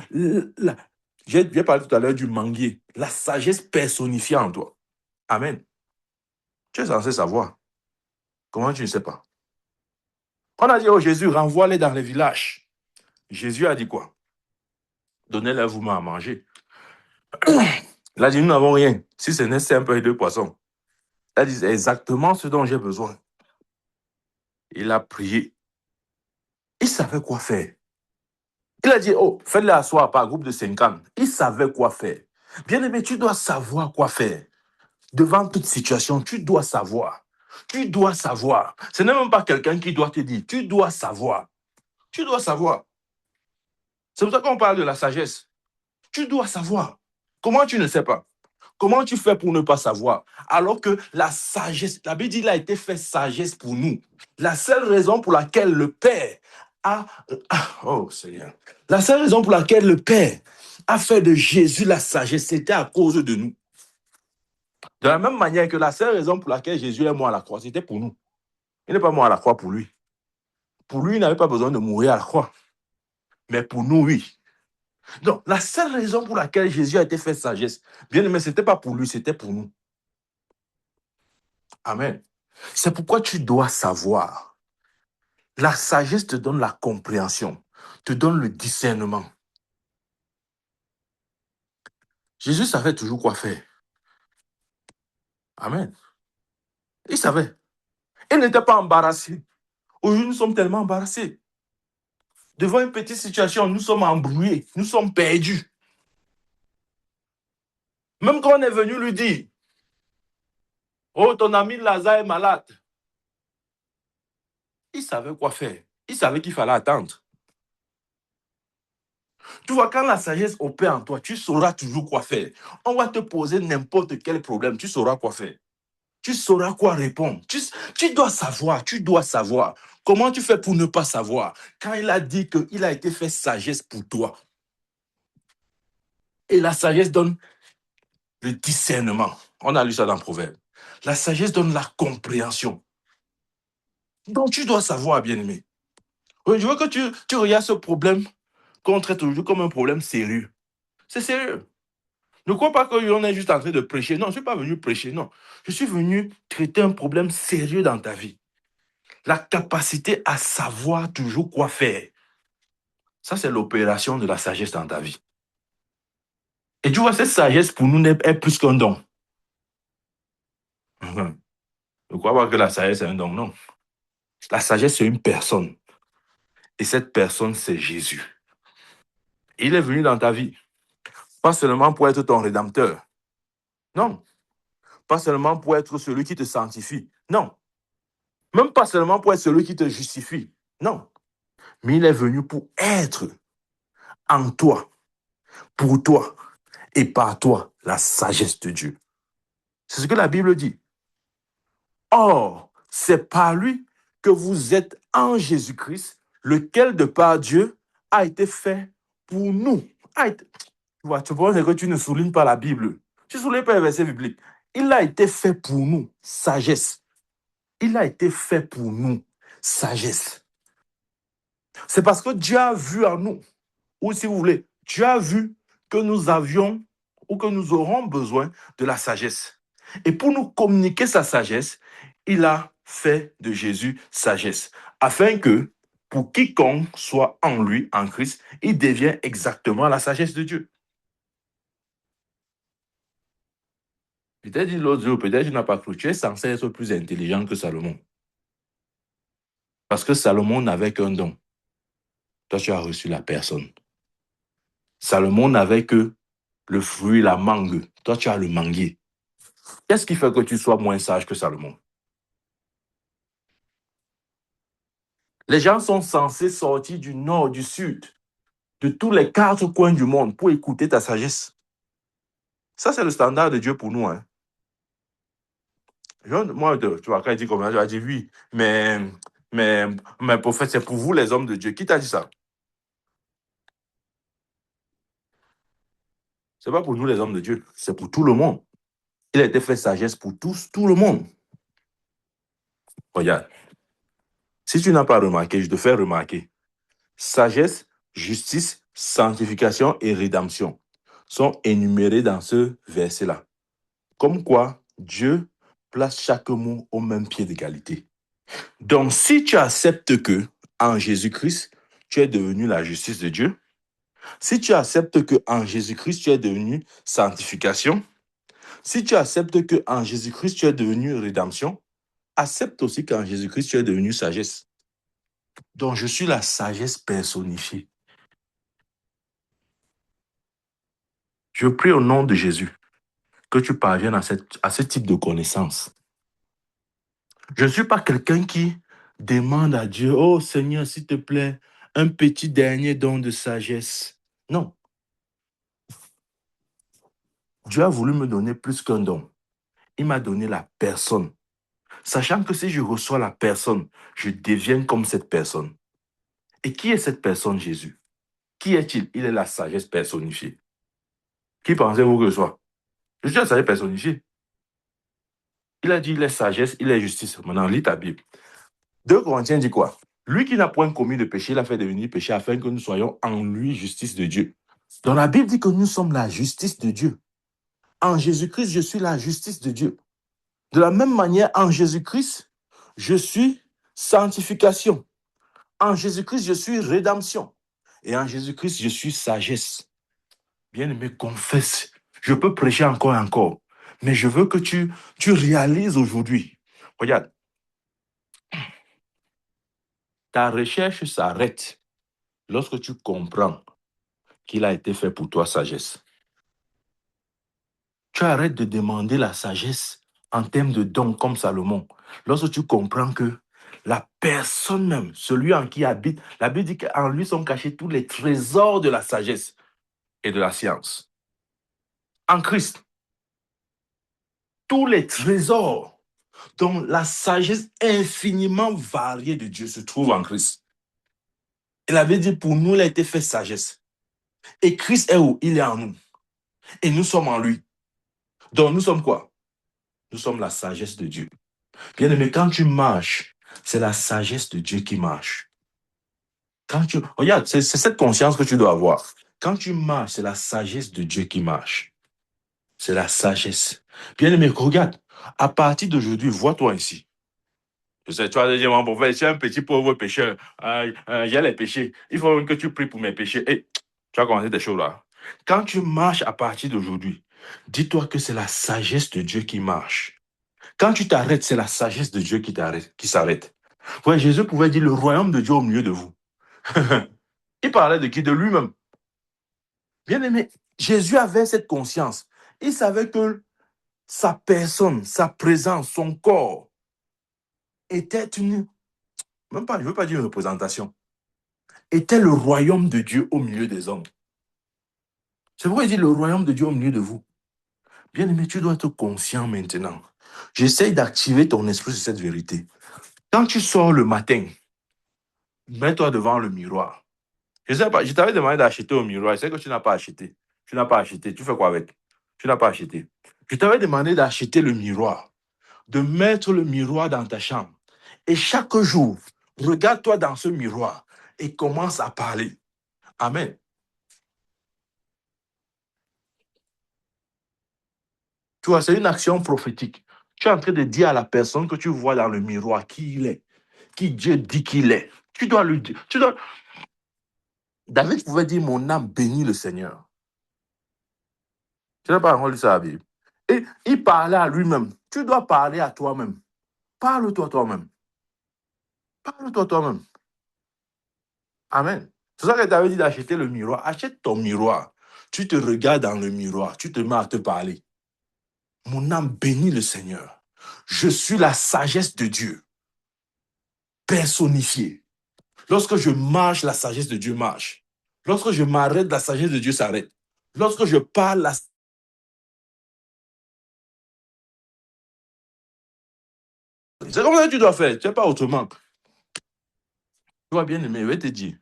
j'ai parlé tout à l'heure du manguier, la sagesse personnifiée en toi. Amen. Tu es censé savoir. Comment tu ne sais pas? On a dit, oh Jésus, renvoie-les dans les villages. Jésus a dit quoi? Donnez-leur vous-même à manger. Il a dit, nous n'avons rien. Si ce n'est un peu et deux poissons. Il a dit, c'est exactement ce dont j'ai besoin. Il a prié. Il savait quoi faire. Il a dit, oh, faites-les asseoir par groupe de 50. Il savait quoi faire. Bien-aimé, tu dois savoir quoi faire. Devant toute situation, tu dois savoir. Tu dois savoir. Ce n'est même pas quelqu'un qui doit te dire. Tu dois savoir. Tu dois savoir. C'est pour ça qu'on parle de la sagesse. Tu dois savoir. Comment tu ne sais pas? Comment tu fais pour ne pas savoir? Alors que la sagesse, la Bible dit qu'il a été fait sagesse pour nous. La seule raison pour laquelle le Père oh Seigneur. La seule raison pour laquelle le Père a fait de Jésus la sagesse, c'était à cause de nous. De la même manière que la seule raison pour laquelle Jésus est mort à la croix, c'était pour nous. Il n'est pas mort à la croix pour lui. Pour lui, il n'avait pas besoin de mourir à la croix. Mais pour nous, oui. Donc, la seule raison pour laquelle Jésus a été fait sagesse, bien aimé, ce n'était pas pour lui, c'était pour nous. Amen. C'est pourquoi tu dois savoir. La sagesse te donne la compréhension, te donne le discernement. Jésus savait toujours quoi faire. Amen. Il savait. Il n'était pas embarrassé. Aujourd'hui, nous sommes tellement embarrassés. Devant une petite situation, nous sommes embrouillés, nous sommes perdus. Même quand on est venu lui dire, oh, ton ami Lazare est malade. Il savait quoi faire. Il savait qu'il fallait attendre. Tu vois, quand la sagesse opère en toi, tu sauras toujours quoi faire. On va te poser n'importe quel problème, tu sauras quoi faire. Tu sauras quoi répondre. Tu dois savoir, tu dois savoir. Comment tu fais pour ne pas savoir? Quand il a dit qu'il a été fait sagesse pour toi. Et la sagesse donne le discernement. On a lu ça dans Proverbe. La sagesse donne la compréhension. Donc, tu dois savoir, bien-aimé. Je veux que tu regardes ce problème qu'on traite aujourd'hui comme un problème sérieux. C'est sérieux. Ne crois pas qu'on est juste en train de prêcher. Non, je ne suis pas venu prêcher, non. Je suis venu traiter un problème sérieux dans ta vie. La capacité à savoir toujours quoi faire. Ça, c'est l'opération de la sagesse dans ta vie. Et tu vois, cette sagesse, pour nous, est plus qu'un don. Ne crois pas que la sagesse est un don, non. La sagesse, c'est une personne. Et cette personne, c'est Jésus. Il est venu dans ta vie. Pas seulement pour être ton rédempteur. Non. Pas seulement pour être celui qui te sanctifie. Non. Même pas seulement pour être celui qui te justifie. Non. Mais il est venu pour être en toi, pour toi et par toi, la sagesse de Dieu. C'est ce que la Bible dit. Or, c'est par lui que vous êtes en Jésus-Christ, lequel de par Dieu a été fait pour nous. Tu vois, tu penses que tu ne soulignes pas la Bible. Tu ne soulignes pas les versets bibliques. Il a été fait pour nous, sagesse. Il a été fait pour nous, sagesse. C'est parce que Dieu a vu en nous, ou si vous voulez, Dieu a vu que nous avions ou que nous aurons besoin de la sagesse. Et pour nous communiquer sa sagesse, il a fait de Jésus sagesse, afin que pour quiconque soit en lui, en Christ, il devient exactement la sagesse de Dieu. Peut-être l'autre jour, peut-être tu n'as pas cru, tu es censé être plus intelligent que Salomon. Parce que Salomon n'avait qu'un don. Toi, tu as reçu la personne. Salomon n'avait que le fruit, la mangue. Toi, tu as le manguier. Qu'est-ce qui fait que tu sois moins sage que Salomon? Les gens sont censés sortir du nord, du sud, de tous les quatre coins du monde pour écouter ta sagesse. Ça, c'est le standard de Dieu pour nous. Hein. Moi, tu vois, quand il dit comme ça, je vais dire oui, mais prophète, c'est pour vous les hommes de Dieu. Qui t'a dit ça? C'est pas pour nous les hommes de Dieu, c'est pour tout le monde. Il a été fait sagesse pour tous, tout le monde. Regarde, si tu n'as pas remarqué, je te fais remarquer. Sagesse, justice, sanctification et rédemption sont énumérés dans ce verset-là. Comme quoi, Dieu place chaque mot au même pied d'égalité. Donc, si tu acceptes que en Jésus-Christ, tu es devenu la justice de Dieu, si tu acceptes que en Jésus-Christ, tu es devenu sanctification, si tu acceptes que en Jésus-Christ, tu es devenu rédemption, accepte aussi qu'en Jésus-Christ, tu es devenu sagesse. Donc, je suis la sagesse personnifiée. Je prie au nom de Jésus que tu parviennes à ce type de connaissance. Je ne suis pas quelqu'un qui demande à Dieu, oh Seigneur, s'il te plaît, un petit dernier don de sagesse. Non. Dieu a voulu me donner plus qu'un don. Il m'a donné la personne. Sachant que si je reçois la personne, je deviens comme cette personne. Et qui est cette personne, Jésus? Qui est-il? Il est la sagesse personnifiée. Qui pensez-vous que je sois? Je suis la sagesse personnifiée. Il a dit, il est sagesse, il est justice. Maintenant, lis ta Bible. 2 Corinthiens dit quoi? Lui qui n'a point commis de péché, il a fait devenir péché afin que nous soyons en lui justice de Dieu. Donc la Bible dit que nous sommes la justice de Dieu. En Jésus-Christ, je suis la justice de Dieu. De la même manière, en Jésus-Christ, je suis sanctification. En Jésus-Christ, je suis rédemption. Et en Jésus-Christ, je suis sagesse. Bien-aimé, confesse. Je peux prêcher encore et encore. Mais je veux que tu réalises aujourd'hui. Regarde, ta recherche s'arrête lorsque tu comprends qu'il a été fait pour toi sagesse. Tu arrêtes de demander la sagesse en termes de dons comme Salomon. Lorsque tu comprends que la personne même, celui en qui habite, la Bible dit qu'en lui sont cachés tous les trésors de la sagesse et de la science. En Christ, tous les trésors dont la sagesse infiniment variée de Dieu se trouve en Christ. Et la Bible dit, pour nous, il a été fait sagesse. Et Christ est où? Il est en nous. Et nous sommes en lui. Donc nous sommes quoi? Nous sommes la sagesse de Dieu. Bien-aimé, quand tu marches, c'est la sagesse de Dieu qui marche. Regarde, c'est cette conscience que tu dois avoir. Quand tu marches, c'est la sagesse de Dieu qui marche. C'est la sagesse. Bien-aimé, regarde, à partir d'aujourd'hui, vois-toi ici. Je sais, tu vas dire, mon pauvre, je suis un petit pauvre pécheur. J'ai les péchés. Il faut que tu pries pour mes péchés. Et tu vas commencer des choses là. Quand tu marches à partir d'aujourd'hui, dis-toi que c'est la sagesse de Dieu qui marche. Quand tu t'arrêtes, c'est la sagesse de Dieu qui s'arrête. Ouais, Jésus pouvait dire le royaume de Dieu au milieu de vous. Il parlait de qui? De lui-même. Bien aimé, Jésus avait cette conscience. Il savait que sa personne, sa présence, son corps était même pas, je ne veux pas dire une représentation, était le royaume de Dieu au milieu des hommes. C'est pourquoi il dit le royaume de Dieu au milieu de vous. Bien aimé, tu dois être conscient maintenant. J'essaye d'activer ton esprit sur cette vérité. Quand tu sors le matin, mets-toi devant le miroir. Je sais pas, je t'avais demandé d'acheter au miroir. C'est que tu n'as pas acheté. Tu n'as pas acheté. Tu fais quoi avec? Tu n'as pas acheté. Je t'avais demandé d'acheter le miroir, de mettre le miroir dans ta chambre. Et chaque jour, regarde-toi dans ce miroir et commence à parler. Amen. Tu vois, c'est une action prophétique. Tu es en train de dire à la personne que tu vois dans le miroir qui il est, qui Dieu dit qu'il est. Tu dois lui dire. David pouvait dire, mon âme bénit le Seigneur. Tu n'as pas encore lu ça à la Bible. Et il parlait à lui-même. Tu dois parler à toi-même. Parle-toi toi-même. Parle-toi toi-même. Amen. C'est ça que David dit d'acheter le miroir. Achète ton miroir. Tu te regardes dans le miroir, tu te mets à te parler. Mon âme bénit le Seigneur. Je suis la sagesse de Dieu, personnifiée. Lorsque je marche, la sagesse de Dieu marche. Lorsque je m'arrête, la sagesse de Dieu s'arrête. Lorsque je parle, c'est comme ça que tu dois faire. Tu n'es pas autrement. Tu vois bien aimé, je vais te dire.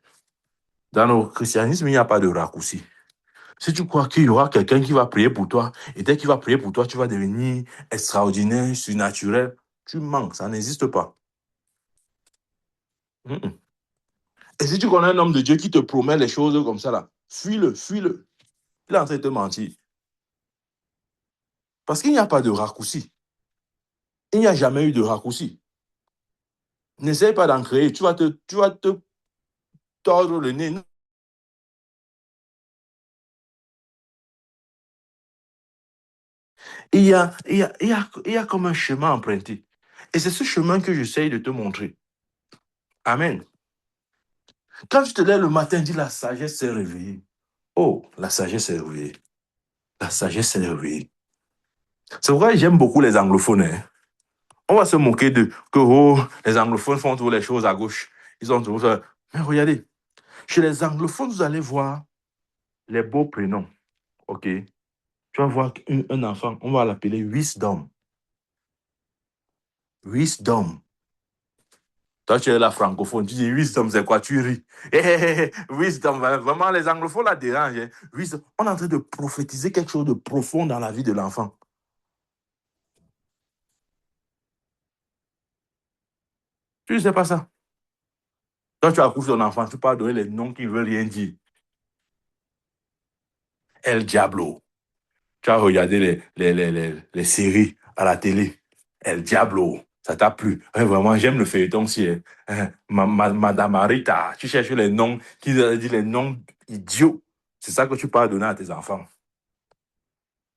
Dans le christianisme, il n'y a pas de raccourci. Si tu crois qu'il y aura quelqu'un qui va prier pour toi, et dès qu'il va prier pour toi, tu vas devenir extraordinaire, surnaturel, tu manques, ça n'existe pas. Et si tu connais un homme de Dieu qui te promet les choses comme ça, là, fuis-le, fuis-le. Il est en train de te mentir. Parce qu'il n'y a pas de raccourci. Il n'y a jamais eu de raccourci. N'essaye pas d'en créer. Tu vas te tordre le nez. Il y a comme un chemin emprunté. Et c'est ce chemin que j'essaye de te montrer. Amen. Quand tu te lèves le matin, dis la sagesse s'est réveillée. Oh, la sagesse s'est réveillée. La sagesse s'est réveillée. C'est pourquoi j'aime beaucoup les anglophones. Hein. On va se moquer de que oh, les anglophones font toutes les choses à gauche. Ils ont toujours ça. Mais regardez, chez les anglophones, vous allez voir les beaux prénoms. OK? Tu vas voir un enfant, on va l'appeler Wisdom. Wisdom. Toi, tu es la francophone, tu dis wisdom, c'est quoi? Tu ris. Wisdom, vraiment, les anglophones la dérangent. Hein. Wisdom. On est en train de prophétiser quelque chose de profond dans la vie de l'enfant. Tu ne sais pas ça. Toi, tu accouches ton enfant, tu peux donner les noms qui ne veulent rien dire. El Diablo. Tu as regardé les séries à la télé. El Diablo. Ça t'a plu. Hein, vraiment, j'aime le feuilleton aussi. Hein. Madame Marita, tu cherches les noms, qui dit les noms idiots. C'est ça que tu peux donner à tes enfants.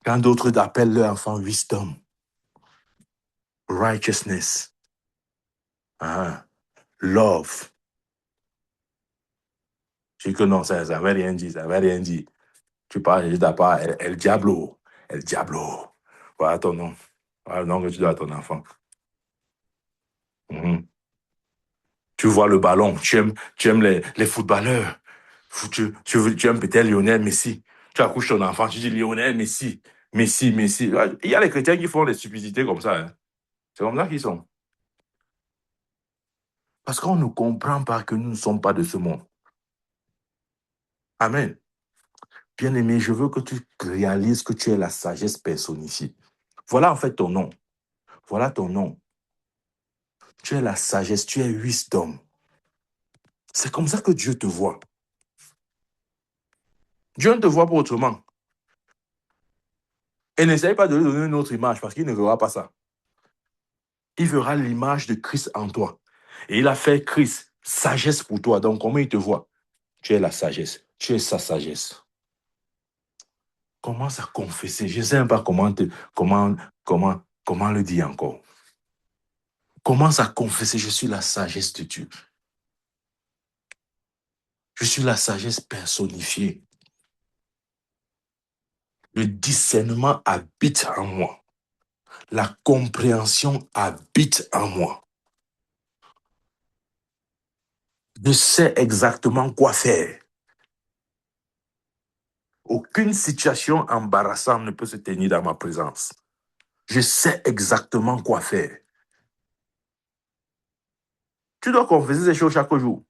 Quand d'autres appellent leur enfant wisdom, righteousness, hein, love. Je dis que non, ça ne veut rien dire, ça ne veut rien dire. Tu parles juste à part El Diablo. El Diablo. Voilà ton nom. Voilà le nom que tu dois à ton enfant. Mhm. Tu vois le ballon, tu aimes les footballeurs. Tu aimes peut-être Lionel Messi. Tu accouches ton enfant, tu dis Lionel Messi. Messi, Messi. Il y a les chrétiens qui font des stupidités comme ça. Hein. C'est comme ça qu'ils sont. Parce qu'on ne comprend pas que nous ne sommes pas de ce monde. Amen. Bien-aimé, je veux que tu réalises que tu es la sagesse personnifiée. Voilà en fait ton nom. Voilà ton nom. Tu es la sagesse, tu es wisdom. C'est comme ça que Dieu te voit. Dieu ne te voit pas autrement. Et n'essaye pas de lui donner une autre image parce qu'il ne verra pas ça. Il verra l'image de Christ en toi. Et il a fait Christ, sagesse pour toi. Donc, comment il te voit? Tu es la sagesse. Tu es sa sagesse. Commence à confesser. Je ne sais même pas comment le dire encore. Commence à confesser, je suis la sagesse de Dieu. Je suis la sagesse personnifiée. Le discernement habite en moi. La compréhension habite en moi. Je sais exactement quoi faire. Aucune situation embarrassante ne peut se tenir dans ma présence. Je sais exactement quoi faire. Tu dois confesser ces choses chaque jour.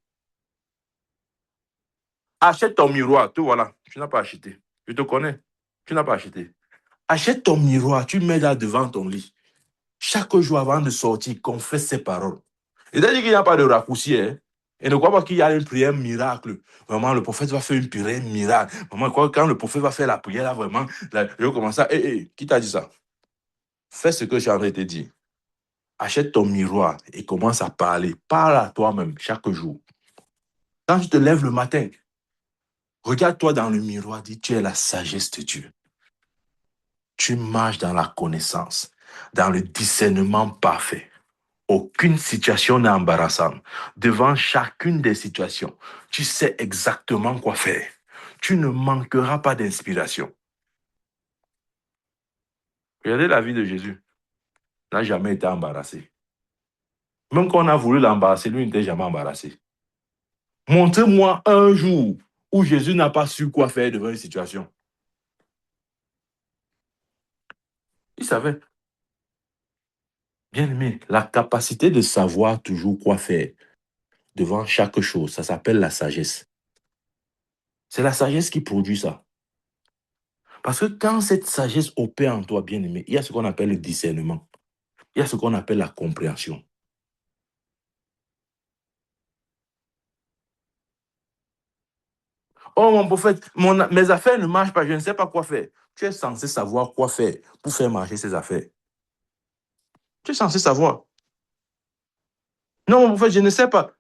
Achète ton miroir, te voilà. Tu n'as pas acheté. Je te connais. Tu n'as pas acheté. Achète ton miroir, tu mets là devant ton lit. Chaque jour avant de sortir, confesse ces paroles. Et c'est-à-dire qu'il n'y a pas de raccourci. Hein? Et ne crois pas qu'il y a une prière miracle. Vraiment, le prophète va faire une prière miracle. Vraiment, quand le prophète va faire la prière, là, vraiment, là, je vais commencer à... qui t'a dit ça? Fais ce que j'ai envie de te dire. Achète ton miroir et commence à parler. Parle à toi-même chaque jour. Quand tu te lèves le matin, regarde-toi dans le miroir, dis, tu es la sagesse de Dieu. Tu marches dans la connaissance, dans le discernement parfait. Aucune situation n'est embarrassante. Devant chacune des situations, tu sais exactement quoi faire. tu ne manqueras pas d'inspiration. Regardez la vie de Jésus. Il n'a jamais été embarrassé. Même quand on a voulu l'embarrasser, lui n'était jamais embarrassé. Montrez-moi un jour où Jésus n'a pas su quoi faire devant une situation. Il savait. Bien aimé, la capacité de savoir toujours quoi faire devant chaque chose, ça s'appelle la sagesse. C'est la sagesse qui produit ça. Parce que quand cette sagesse opère en toi, bien aimé, il y a ce qu'on appelle le discernement. Il y a ce qu'on appelle la compréhension. Oh mon prophète, mes affaires ne marchent pas, je ne sais pas quoi faire. Tu es censé savoir quoi faire pour faire marcher ces affaires. Tu es censé savoir. Non, mon prophète, je ne sais pas.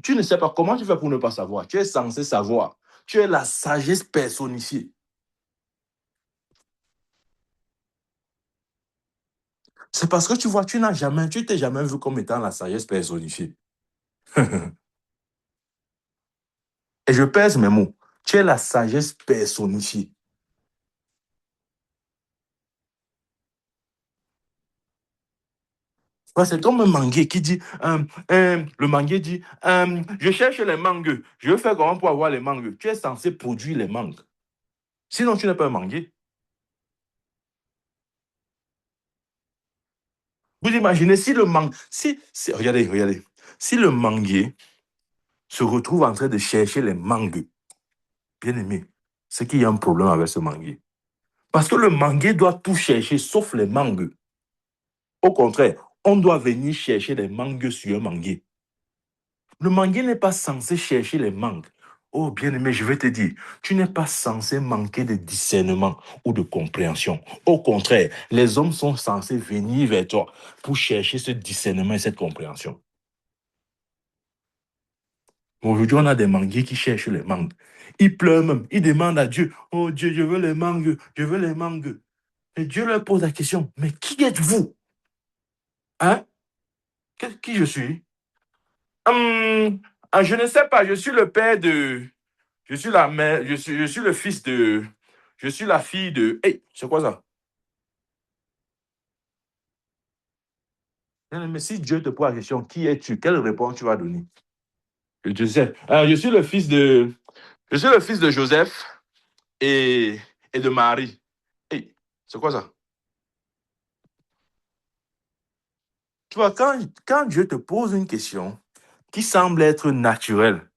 Tu ne sais pas comment tu fais pour ne pas savoir. Tu es censé savoir. Tu es la sagesse personnifiée. C'est parce que tu vois, tu t'es jamais vu comme étant la sagesse personnifiée. Et je pèse mes mots. Tu es la sagesse personnifiée. C'est comme un manguier qui dit, le manguier dit, je cherche les mangues, je veux faire comment pour avoir les mangues. Tu es censé produire les mangues. Sinon, tu n'es pas un manguier. Vous imaginez si le mangue, regardez, si le manguier se retrouve en train de chercher les mangues, bien aimé, c'est qu'il y a un problème avec ce manguier. Parce que le manguier doit tout chercher sauf les mangues. Au contraire, on doit venir chercher les mangues sur un manguier. Le manguier n'est pas censé chercher les mangues. Oh, bien-aimé, je vais te dire, tu n'es pas censé manquer de discernement ou de compréhension. Au contraire, les hommes sont censés venir vers toi pour chercher ce discernement et cette compréhension. Aujourd'hui, on a des manguiers qui cherchent les mangues. Ils pleurent même, ils demandent à Dieu, oh Dieu, je veux les mangues, je veux les mangues. Et Dieu leur pose la question, mais qui êtes-vous? Hein? Qui je suis? Je ne sais pas, je suis le père de... Je suis la mère, je suis le fils de... Je suis la fille de... Hey, c'est quoi ça? Mais si Dieu te pose la question, qui es-tu? Quelle réponse tu vas donner? Je sais. Je suis le fils de... Je suis le fils de Joseph et, et de Marie. Hey, c'est quoi ça? Tu vois, quand Dieu te pose une question qui semble être naturelle,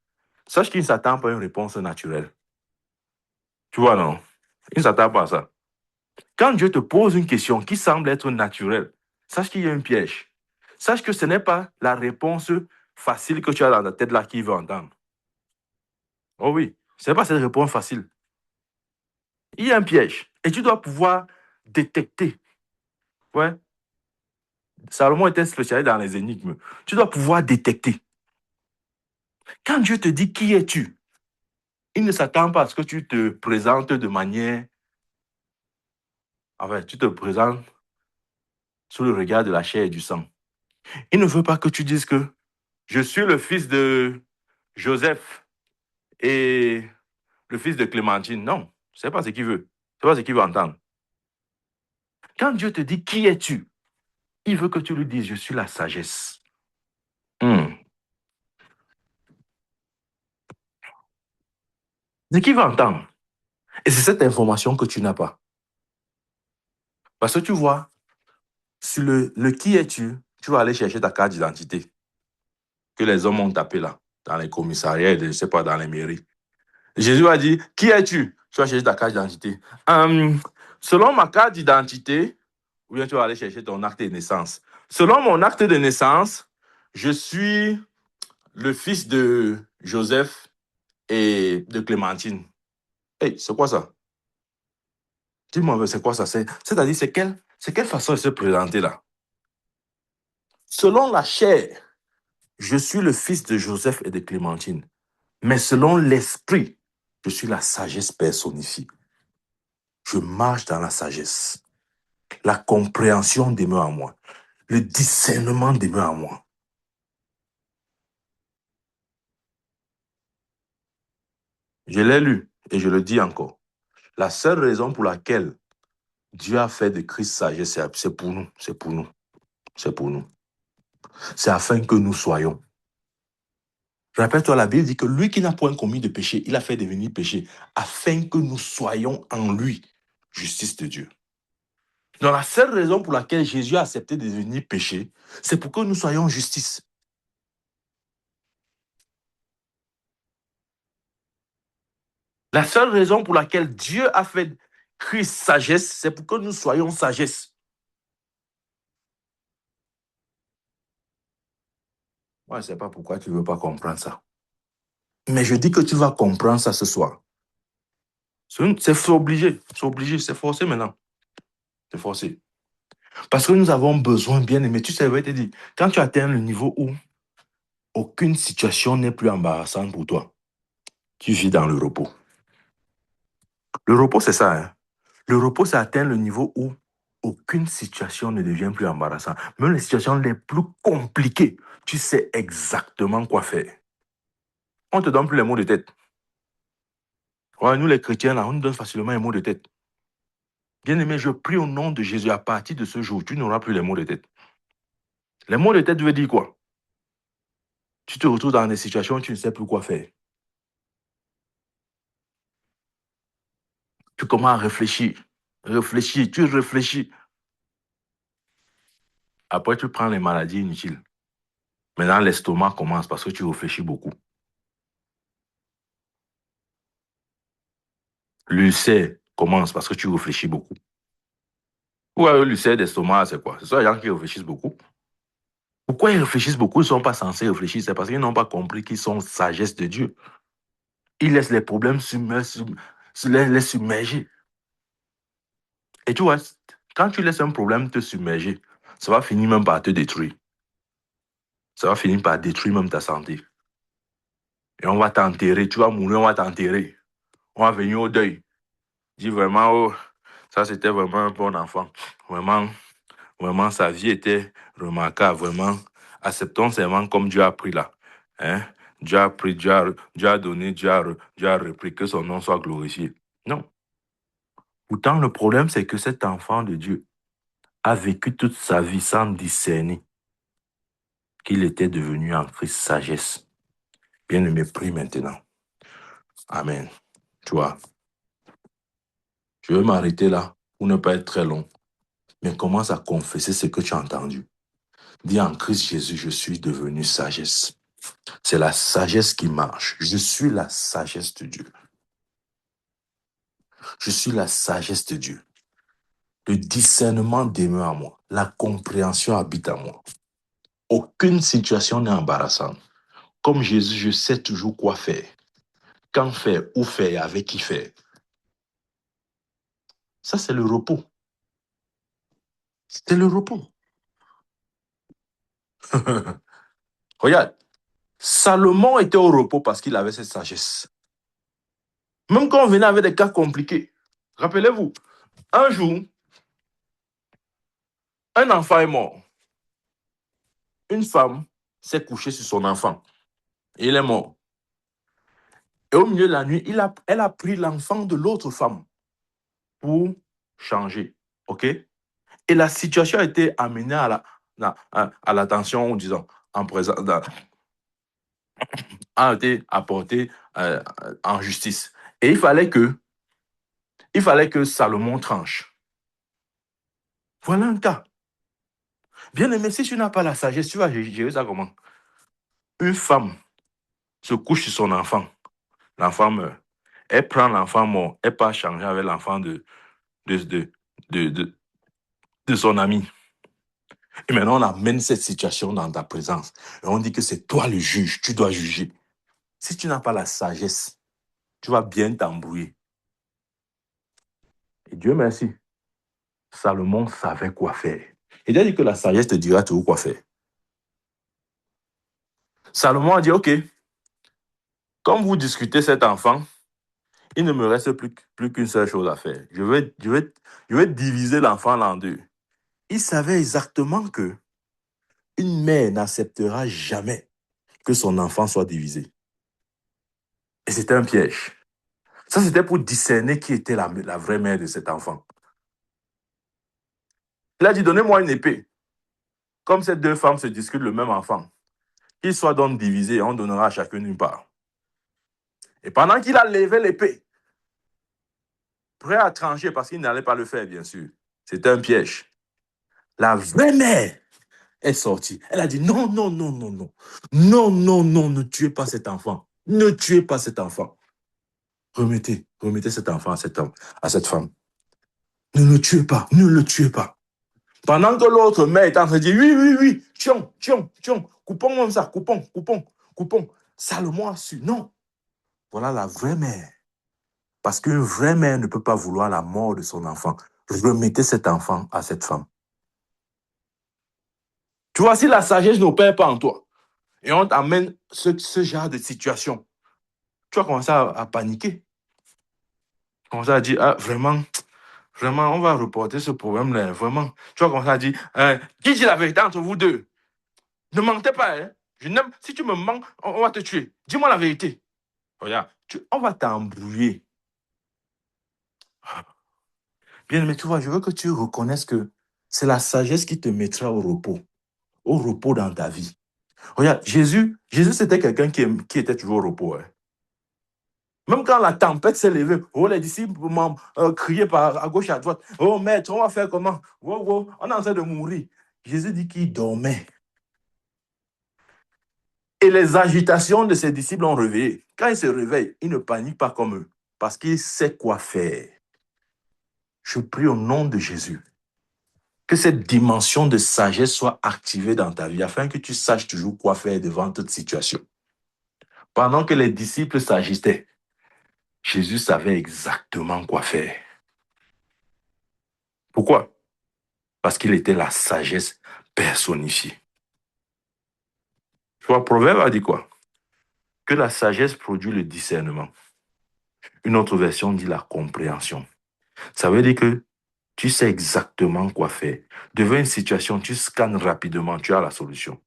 sache qu'il ne s'attend pas à une réponse naturelle. Tu vois, non? Il ne s'attend pas à ça. Quand Dieu te pose une question qui semble être naturelle, sache qu'il y a un piège. Sache que ce n'est pas la réponse facile que tu as dans ta tête là qu'il veut entendre. Oh oui, ce n'est pas cette réponse facile. Il y a un piège. Et tu dois pouvoir détecter. Ouais. Salomon était spécialisé dans les énigmes. Tu dois pouvoir détecter. Quand Dieu te dit qui es-tu, il ne s'attend pas à ce que tu te présentes de manière... Enfin, tu te présentes sous le regard de la chair et du sang. Il ne veut pas que tu dises que je suis le fils de Joseph et le fils de Clémentine. Non, ce n'est pas ce qu'il veut. Ce n'est pas ce qu'il veut entendre. Quand Dieu te dit qui es-tu, il veut que tu lui dises je suis la sagesse. Ce qu'il veut entendre. Et c'est cette information que tu n'as pas. Parce que tu vois, sur le qui es-tu, tu vas aller chercher ta carte d'identité que les hommes ont tapé là, dans les commissariats, je ne sais pas, dans les mairies. Jésus a dit, qui es-tu? Tu vas chercher ta carte d'identité. Selon ma carte d'identité, ou bien tu vas aller chercher ton acte de naissance. Selon mon acte de naissance, je suis le fils de Joseph et de Clémentine. Hey, c'est quoi ça? Dis-moi, c'est quoi ça? C'est-à-dire, c'est quelle façon de se présenter là? Selon la chair, je suis le fils de Joseph et de Clémentine. Mais selon l'esprit, je suis la sagesse personnifiée. Je marche dans la sagesse. La compréhension demeure en moi. Le discernement demeure en moi. Je l'ai lu. Et je le dis encore, la seule raison pour laquelle Dieu a fait de Christ sagesse, c'est pour nous, c'est pour nous, c'est pour nous. C'est afin que nous soyons. Rappelle-toi, la Bible dit que lui qui n'a point commis de péché, il a fait devenir péché, afin que nous soyons en lui, justice de Dieu. Donc la seule raison pour laquelle Jésus a accepté de devenir péché, c'est pour que nous soyons en justice. La seule raison pour laquelle Dieu a fait Christ sagesse, c'est pour que nous soyons sagesse. Moi, je ne sais pas pourquoi tu ne veux pas comprendre ça. Mais je dis que tu vas comprendre ça ce soir. C'est obligé, c'est forcé maintenant. C'est forcé. Parce que nous avons besoin, bien aimé, tu sais, je vais te dire, quand tu atteins le niveau où aucune situation n'est plus embarrassante pour toi, tu vis dans le repos. Le repos, c'est ça, hein? Le repos, c'est atteindre le niveau où aucune situation ne devient plus embarrassante. Même les situations les plus compliquées, tu sais exactement quoi faire. On ne te donne plus les mots de tête. Ouais, nous, les chrétiens, là, on nous donne facilement les mots de tête. Bien-aimé, je prie au nom de Jésus, à partir de ce jour, tu n'auras plus les mots de tête. Les mots de tête veulent dire quoi? Tu te retrouves dans des situations où tu ne sais plus quoi faire. Tu commences à réfléchir. Réfléchir, tu réfléchis. Après, tu prends les maladies inutiles. Maintenant, l'estomac commence parce que tu réfléchis beaucoup. L'ulcère commence parce que tu réfléchis beaucoup. Ouais, l'ulcère d'estomac, c'est quoi? Ce sont les gens qui réfléchissent beaucoup. Pourquoi ils réfléchissent beaucoup? Ils ne sont pas censés réfléchir. C'est parce qu'ils n'ont pas compris qu'ils sont sagesse de Dieu. Ils laissent les problèmes les submerger. Et tu vois, quand tu laisses un problème te submerger, ça va finir même par te détruire. Ça va finir par détruire même ta santé. Et on va t'enterrer. Tu vas mourir, on va t'enterrer. On va venir au deuil. Dis vraiment, oh, ça c'était vraiment un bon enfant. Vraiment, vraiment, sa vie était remarquable. Vraiment, acceptons seulement comme Dieu a pris là. Hein? Dieu a pris, Dieu a donné, Dieu a repris, que son nom soit glorifié. Non. Pourtant, le problème, c'est que cet enfant de Dieu a vécu toute sa vie sans discerner qu'il était devenu en Christ sagesse. Bien-aimé, prie maintenant. Amen. Tu vois, je vais m'arrêter là pour ne pas être très long. Mais commence à confesser ce que tu as entendu. Dis en Christ Jésus, je suis devenu sagesse. C'est la sagesse qui marche. Je suis la sagesse de Dieu. Je suis la sagesse de Dieu. Le discernement demeure en moi. La compréhension habite en moi. Aucune situation n'est embarrassante. Comme Jésus, je sais toujours quoi faire. Quand faire, où faire et avec qui faire. Ça, c'est le repos. C'est le repos. Regarde, Salomon était au repos parce qu'il avait cette sagesse. Même quand on venait avec des cas compliqués. Rappelez-vous, un jour, un enfant est mort. Une femme s'est couchée sur son enfant. Et il est mort. Et au milieu de la nuit, elle a pris l'enfant de l'autre femme pour changer. OK? Et la situation a été amenée à l'attention, disons, en présent, a été apportée en justice. Et il fallait que Salomon tranche. Voilà un cas. Bien aimé, si tu n'as pas la sagesse, tu vas gérer ça comment? Une femme se couche sur son enfant. L'enfant meurt. Elle prend l'enfant mort. Elle part changer avec l'enfant de, de, de, de, de son ami. Et maintenant, on amène cette situation dans ta présence. Et on dit que c'est toi le juge. Tu dois juger. Si tu n'as pas la sagesse, tu vas bien t'embrouiller. Et Dieu merci. Salomon savait quoi faire. Il a dit que la sagesse te dira toujours quoi faire. Salomon a dit, OK, comme vous discutez cet enfant, il ne me reste plus qu'une seule chose à faire. Je vais diviser l'enfant en deux. Il savait exactement que une mère n'acceptera jamais que son enfant soit divisé. Et c'était un piège. Ça, c'était pour discerner qui était la vraie mère de cet enfant. Il a dit, donnez-moi une épée. Comme ces deux femmes se discutent le même enfant, qu'ils soient donc divisés, on donnera à chacune une part. Et pendant qu'il a levé l'épée, prêt à trancher, parce qu'il n'allait pas le faire, bien sûr, c'était un piège. La vraie mère est sortie. Elle a dit, non, non, non, non, non. Non, non, non, ne tuez pas cet enfant. Ne tuez pas cet enfant. Remettez cet enfant à cette femme. Ne le tuez pas, ne le tuez pas. Pendant que l'autre mère est en train de dire, oui, oui, oui, tiens, tiens, tiens, coupons comme ça, coupons, coupons, coupons. Salomon a su, non. Voilà la vraie mère. Parce qu'une vraie mère ne peut pas vouloir la mort de son enfant. Remettez cet enfant à cette femme. Tu vois, si la sagesse n'opère pas en toi, et on t'amène ce genre de situation, tu vas commencer à paniquer. Tu vas commencer à dire, ah, vraiment, vraiment, on va reporter ce problème-là, vraiment. Tu vas commencer à dire, qui dit la vérité entre vous deux? Ne mentez pas, hein. Si tu me mens, on va te tuer. Dis-moi la vérité. Regarde, on va t'embrouiller. Bien, mais tu vois, je veux que tu reconnaisses que c'est la sagesse qui te mettra au repos dans ta vie. Regarde, Jésus c'était quelqu'un qui était toujours au repos. Hein. Même quand la tempête s'est levée, les disciples m'ont crié à gauche, à droite. Oh, maître, on va faire comment? On est en train de mourir. Jésus dit qu'il dormait. Et les agitations de ses disciples l'ont réveillé. Quand il se réveille, il ne panique pas comme eux, parce qu'il sait quoi faire. Je prie au nom de Jésus que cette dimension de sagesse soit activée dans ta vie, afin que tu saches toujours quoi faire devant toute situation. Pendant que les disciples s'agitaient, Jésus savait exactement quoi faire. Pourquoi? Parce qu'il était la sagesse personnifiée. Tu vois, Proverbe a dit quoi? Que la sagesse produit le discernement. Une autre version dit la compréhension. Ça veut dire que tu sais exactement quoi faire. Devant une situation, tu scannes rapidement, tu as la solution.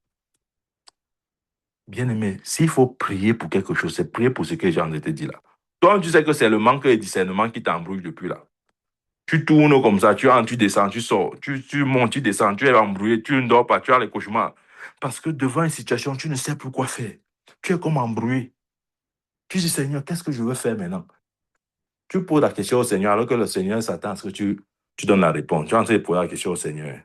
Bien-aimé, s'il faut prier pour quelque chose, c'est prier pour ce que j'en ai dit là. Toi, tu sais que c'est le manque de discernement qui t'embrouille depuis là. Tu tournes comme ça, tu entres, tu descends, tu sors, tu montes, tu descends, tu es embrouillé, tu ne dors pas, tu as les cauchemars. Parce que devant une situation, tu ne sais plus quoi faire. Tu es comme embrouillé. Tu dis, Seigneur, qu'est-ce que je veux faire maintenant? Tu poses la question au Seigneur alors que le Seigneur s'attend à ce que tu donnes la réponse. Tu es en train de poser la question au Seigneur.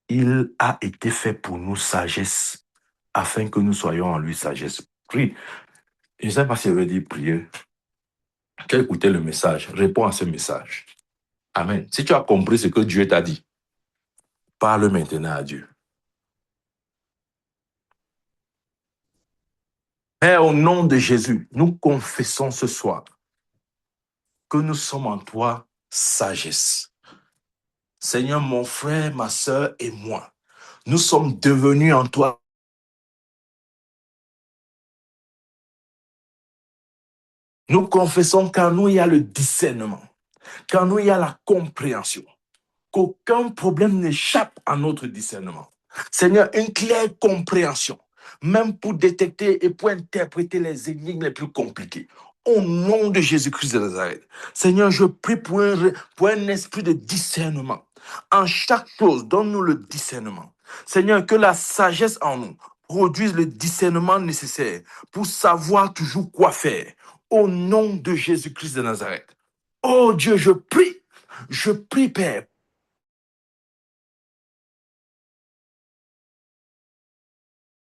Il a été fait pour nous sagesse, afin que nous soyons en lui sagesse. Prie. Je ne sais pas si je veux dire prier. Tu as écouté le message. Réponds à ce message. Amen. Si tu as compris ce que Dieu t'a dit, parle maintenant à Dieu. Père, au nom de Jésus, nous confessons ce soir que nous sommes en toi sagesse. Seigneur, mon frère, ma soeur et moi, nous sommes devenus en toi. Nous confessons qu'en nous, il y a le discernement, qu'en nous, il y a la compréhension, qu'aucun problème n'échappe à notre discernement. Seigneur, une claire compréhension, même pour détecter et pour interpréter les énigmes les plus compliquées. Au nom de Jésus-Christ de Nazareth. Seigneur, je prie pour un esprit de discernement. En chaque chose, donne-nous le discernement. Seigneur, que la sagesse en nous produise le discernement nécessaire pour savoir toujours quoi faire. Au nom de Jésus-Christ de Nazareth. Oh Dieu, je prie, Père.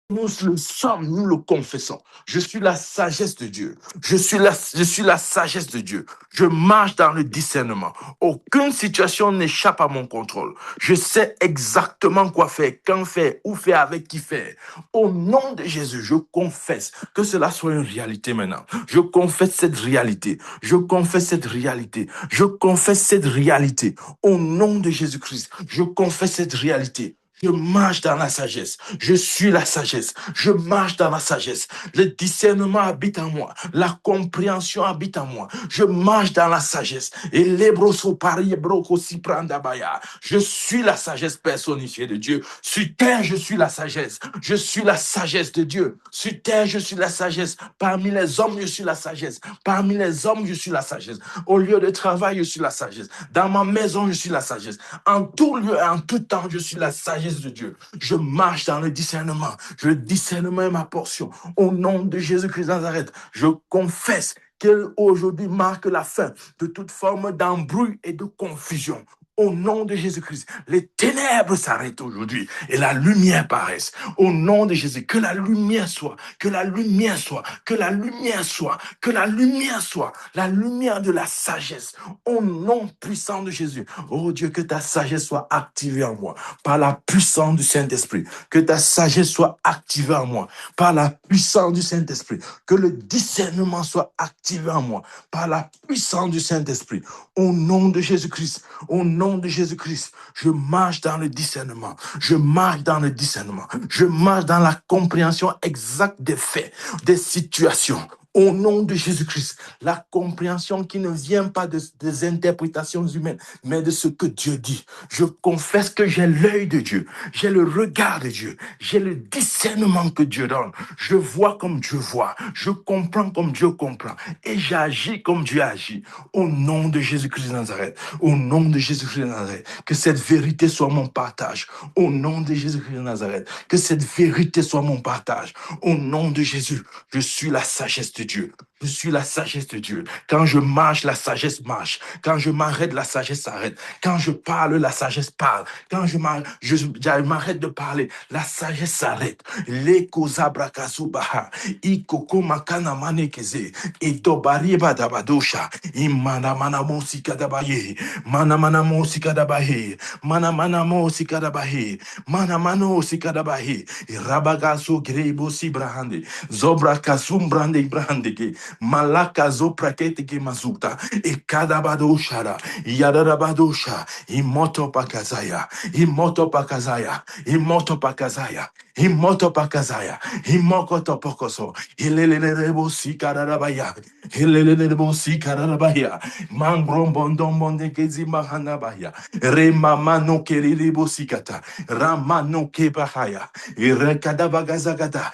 Nous le sommes, nous le confessons. Je suis la sagesse de Dieu. Je suis la sagesse de Dieu. Je marche dans le discernement. Aucune situation n'échappe à mon contrôle. Je sais exactement quoi faire, quand faire, où faire, avec qui faire. Au nom de Jésus, je confesse que cela soit une réalité maintenant. Je confesse cette réalité. Je confesse cette réalité. Je confesse cette réalité. Au nom de Jésus-Christ, je confesse cette réalité. Je marche dans la sagesse. Je suis la sagesse. Je marche dans la sagesse. Le discernement habite en moi. La compréhension habite en moi. Je marche dans la sagesse. Et l'ébroso pari broko si prandabaya. Je suis la sagesse personnifiée de Dieu. Sur terre, je suis la sagesse. Je suis la sagesse de Dieu. Sur terre, je suis la sagesse. Parmi les hommes, je suis la sagesse. Parmi les hommes, je suis la sagesse. Au lieu de travail, je suis la sagesse. Dans ma maison, je suis la sagesse. En tout lieu et en tout temps, je suis la sagesse de Dieu. Je marche dans le discernement. Le discernement est ma portion. Au nom de Jésus-Christ de Nazareth, je confesse qu'aujourd'hui marque la fin de toute forme d'embrouille et de confusion. Au nom de Jésus-Christ, les ténèbres s'arrêtent aujourd'hui et la lumière paraisse. Au nom de Jésus, que la lumière soit, que la lumière soit, que la lumière soit, que la lumière soit, la lumière de la sagesse. Au nom puissant de Jésus. Oh Dieu, que ta sagesse soit activée en moi par la puissance du Saint-Esprit. Que ta sagesse soit activée en moi par la puissance du Saint-Esprit. Que le discernement soit activé en moi par la puissance du Saint-Esprit. Au nom de Jésus-Christ, au nom de Jésus-Christ, je marche dans le discernement. Je marche dans le discernement. Je marche dans la compréhension exacte des faits, des situations. Au nom de Jésus-Christ, la compréhension qui ne vient pas des interprétations humaines, mais de ce que Dieu dit. Je confesse que j'ai l'œil de Dieu, j'ai le regard de Dieu, j'ai le discernement que Dieu donne. Je vois comme Dieu voit, je comprends comme Dieu comprend, et j'agis comme Dieu agit. Au nom de Jésus-Christ de Nazareth, au nom de Jésus-Christ de Nazareth, que cette vérité soit mon partage. Au nom de Jésus-Christ de Nazareth, que cette vérité soit mon partage. Au nom de Jésus, je suis la sagesse de Dieu. Je suis la sagesse de Dieu. Quand je marche, la sagesse marche. Quand je m'arrête, la sagesse s'arrête. Quand je parle, la sagesse parle. Quand je m'arrête de parler, la sagesse s'arrête. Leko zabrakazubaha, ikoko makana manekeze, idobariba dabadosha, imana mana mosika dabaye, mana mana mosika dabaye, mana mana mosika dabaye, mana mano sika dabaye, rabagazo grebo sibrahande, zobra kasum brande brandege, malaka zoprakete ge mazuta, e kadabado shara, yadarabado sha, imoto pakazaya, imoto pakazaya, imoto pakazaya, imoto pakazaya, imokoto pokoso, ilelelebo sikarabaya, ilelelebo sikarabaya, mangrom bondon bonde kezi mahanabaya, remamano kerilibo sikata, ramano kebahaya, irekadabagazagada,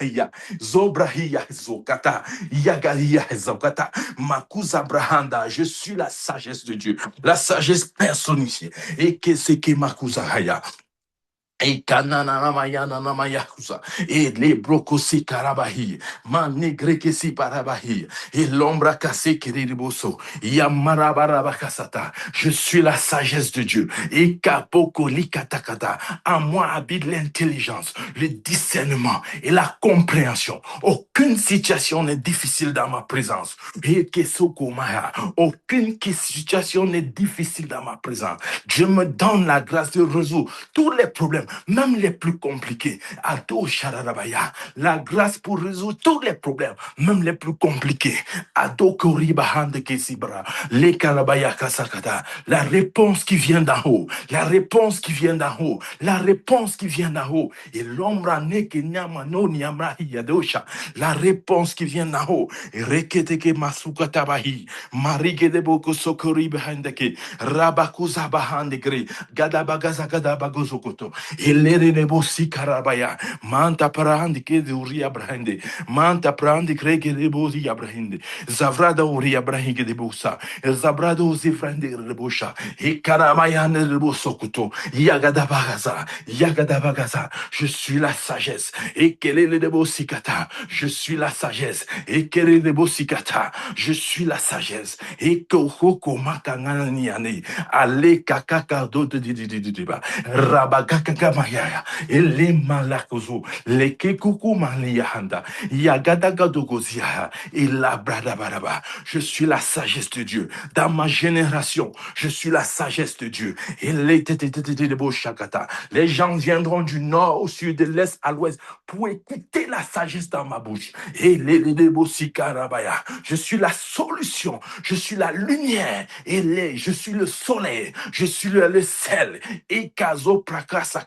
zobrahia zokata, yagalia zokata, makuza brahanda. Je suis la sagesse de Dieu, la sagesse personnifiée. Et que c'est que makuza haya. Et les brocosi carabahi, manegrekesi parabahi, et l'ombre cassé kiririboso, yamarabarabakasata. Je suis la sagesse de Dieu. Et kapoko likatakata. En moi habite l'intelligence, le discernement et la compréhension. Aucune situation n'est difficile dans ma présence. Et kesokomaya. Aucune situation n'est difficile dans ma présence. Dieu me donne la grâce de résoudre tous les problèmes, même les plus compliqués. Ado Sharabaya, la grâce pour résoudre tous les problèmes, même les plus compliqués. Ado Koribahande Kesibra, les Kalabaya Kasakata, la réponse qui vient d'en haut, la réponse qui vient d'en haut, la réponse qui vient d'en haut. Et l'ombre neke nyamano nyamra yadosha, la réponse qui vient d'en haut. Reketeke Masukatabahi, Marike de Boko Sokori Behandeke, Rabakuza Bahandegre, Gadabagaza Gadabagozokoto, Elerebo Sikarabaya, Manta Parahandi de Uria Brahende, Manta Prandi Kreke de Bosi Abrahende, Zavrada Uria Brahike de Bosa, Zabrado Zifrande de Bosha, Ekaramayane de Bosokoto, Yagadabagaza, Yagadabagaza, je suis la sagesse, et quel est le Bosikata, je suis la sagesse, et quel est le Bosikata, je suis la sagesse, et Kohoko Makanganiane, Ale Kakaka de Diba, Rabagakakamaya, ele malakozo, leke kuku maliyahanda, yagadagadogoziah, et la bradabaraba. Je suis la sagesse de Dieu. Dans ma génération, je suis la sagesse de Dieu. Et les gens viendront du nord au sud, de l'est à l'ouest pour écouter la sagesse dans ma bouche. Et je suis la solution, je suis la lumière, et je suis le soleil, je suis le sel. Et kazo prakasa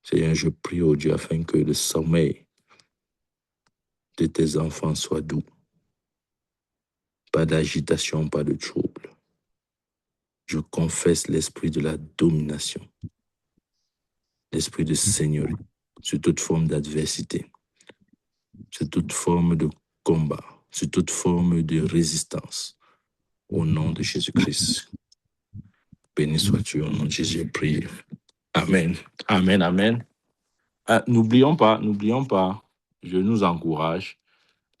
Seigneur, je prie, oh Dieu, afin que le sommeil de tes enfants soit doux. Pas d'agitation, pas de trouble. Je confesse l'esprit de la domination, l'esprit de seigneurie, sur toute forme d'adversité, sur toute forme de combat, sur toute forme de résistance. Au nom de Jésus-Christ. Béni sois-tu, au nom de Jésus, je prie. Amen. Amen, amen. N'oublions pas, je nous encourage.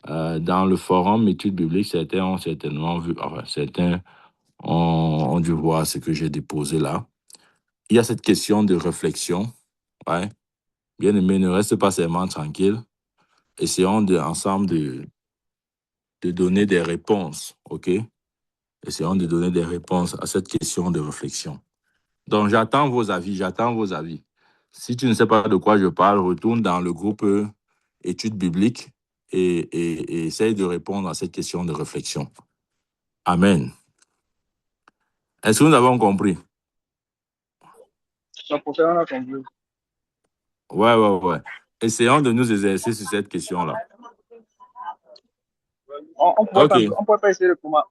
Dans le forum études bibliques, certains ont certainement vu, enfin, certains ont dû voir ce que j'ai déposé là. Il y a cette question de réflexion. Ouais. Bien aimé, ne reste pas seulement tranquille. Essayons ensemble de donner des réponses, OK? Essayons de donner des réponses à cette question de réflexion. Donc, j'attends vos avis. Si tu ne sais pas de quoi je parle, retourne dans le groupe études bibliques et essaye de répondre à cette question de réflexion. Amen. Est-ce que nous avons compris? Ouais. Essayons de nous exercer sur cette question-là. On pourrait pas essayer de comment.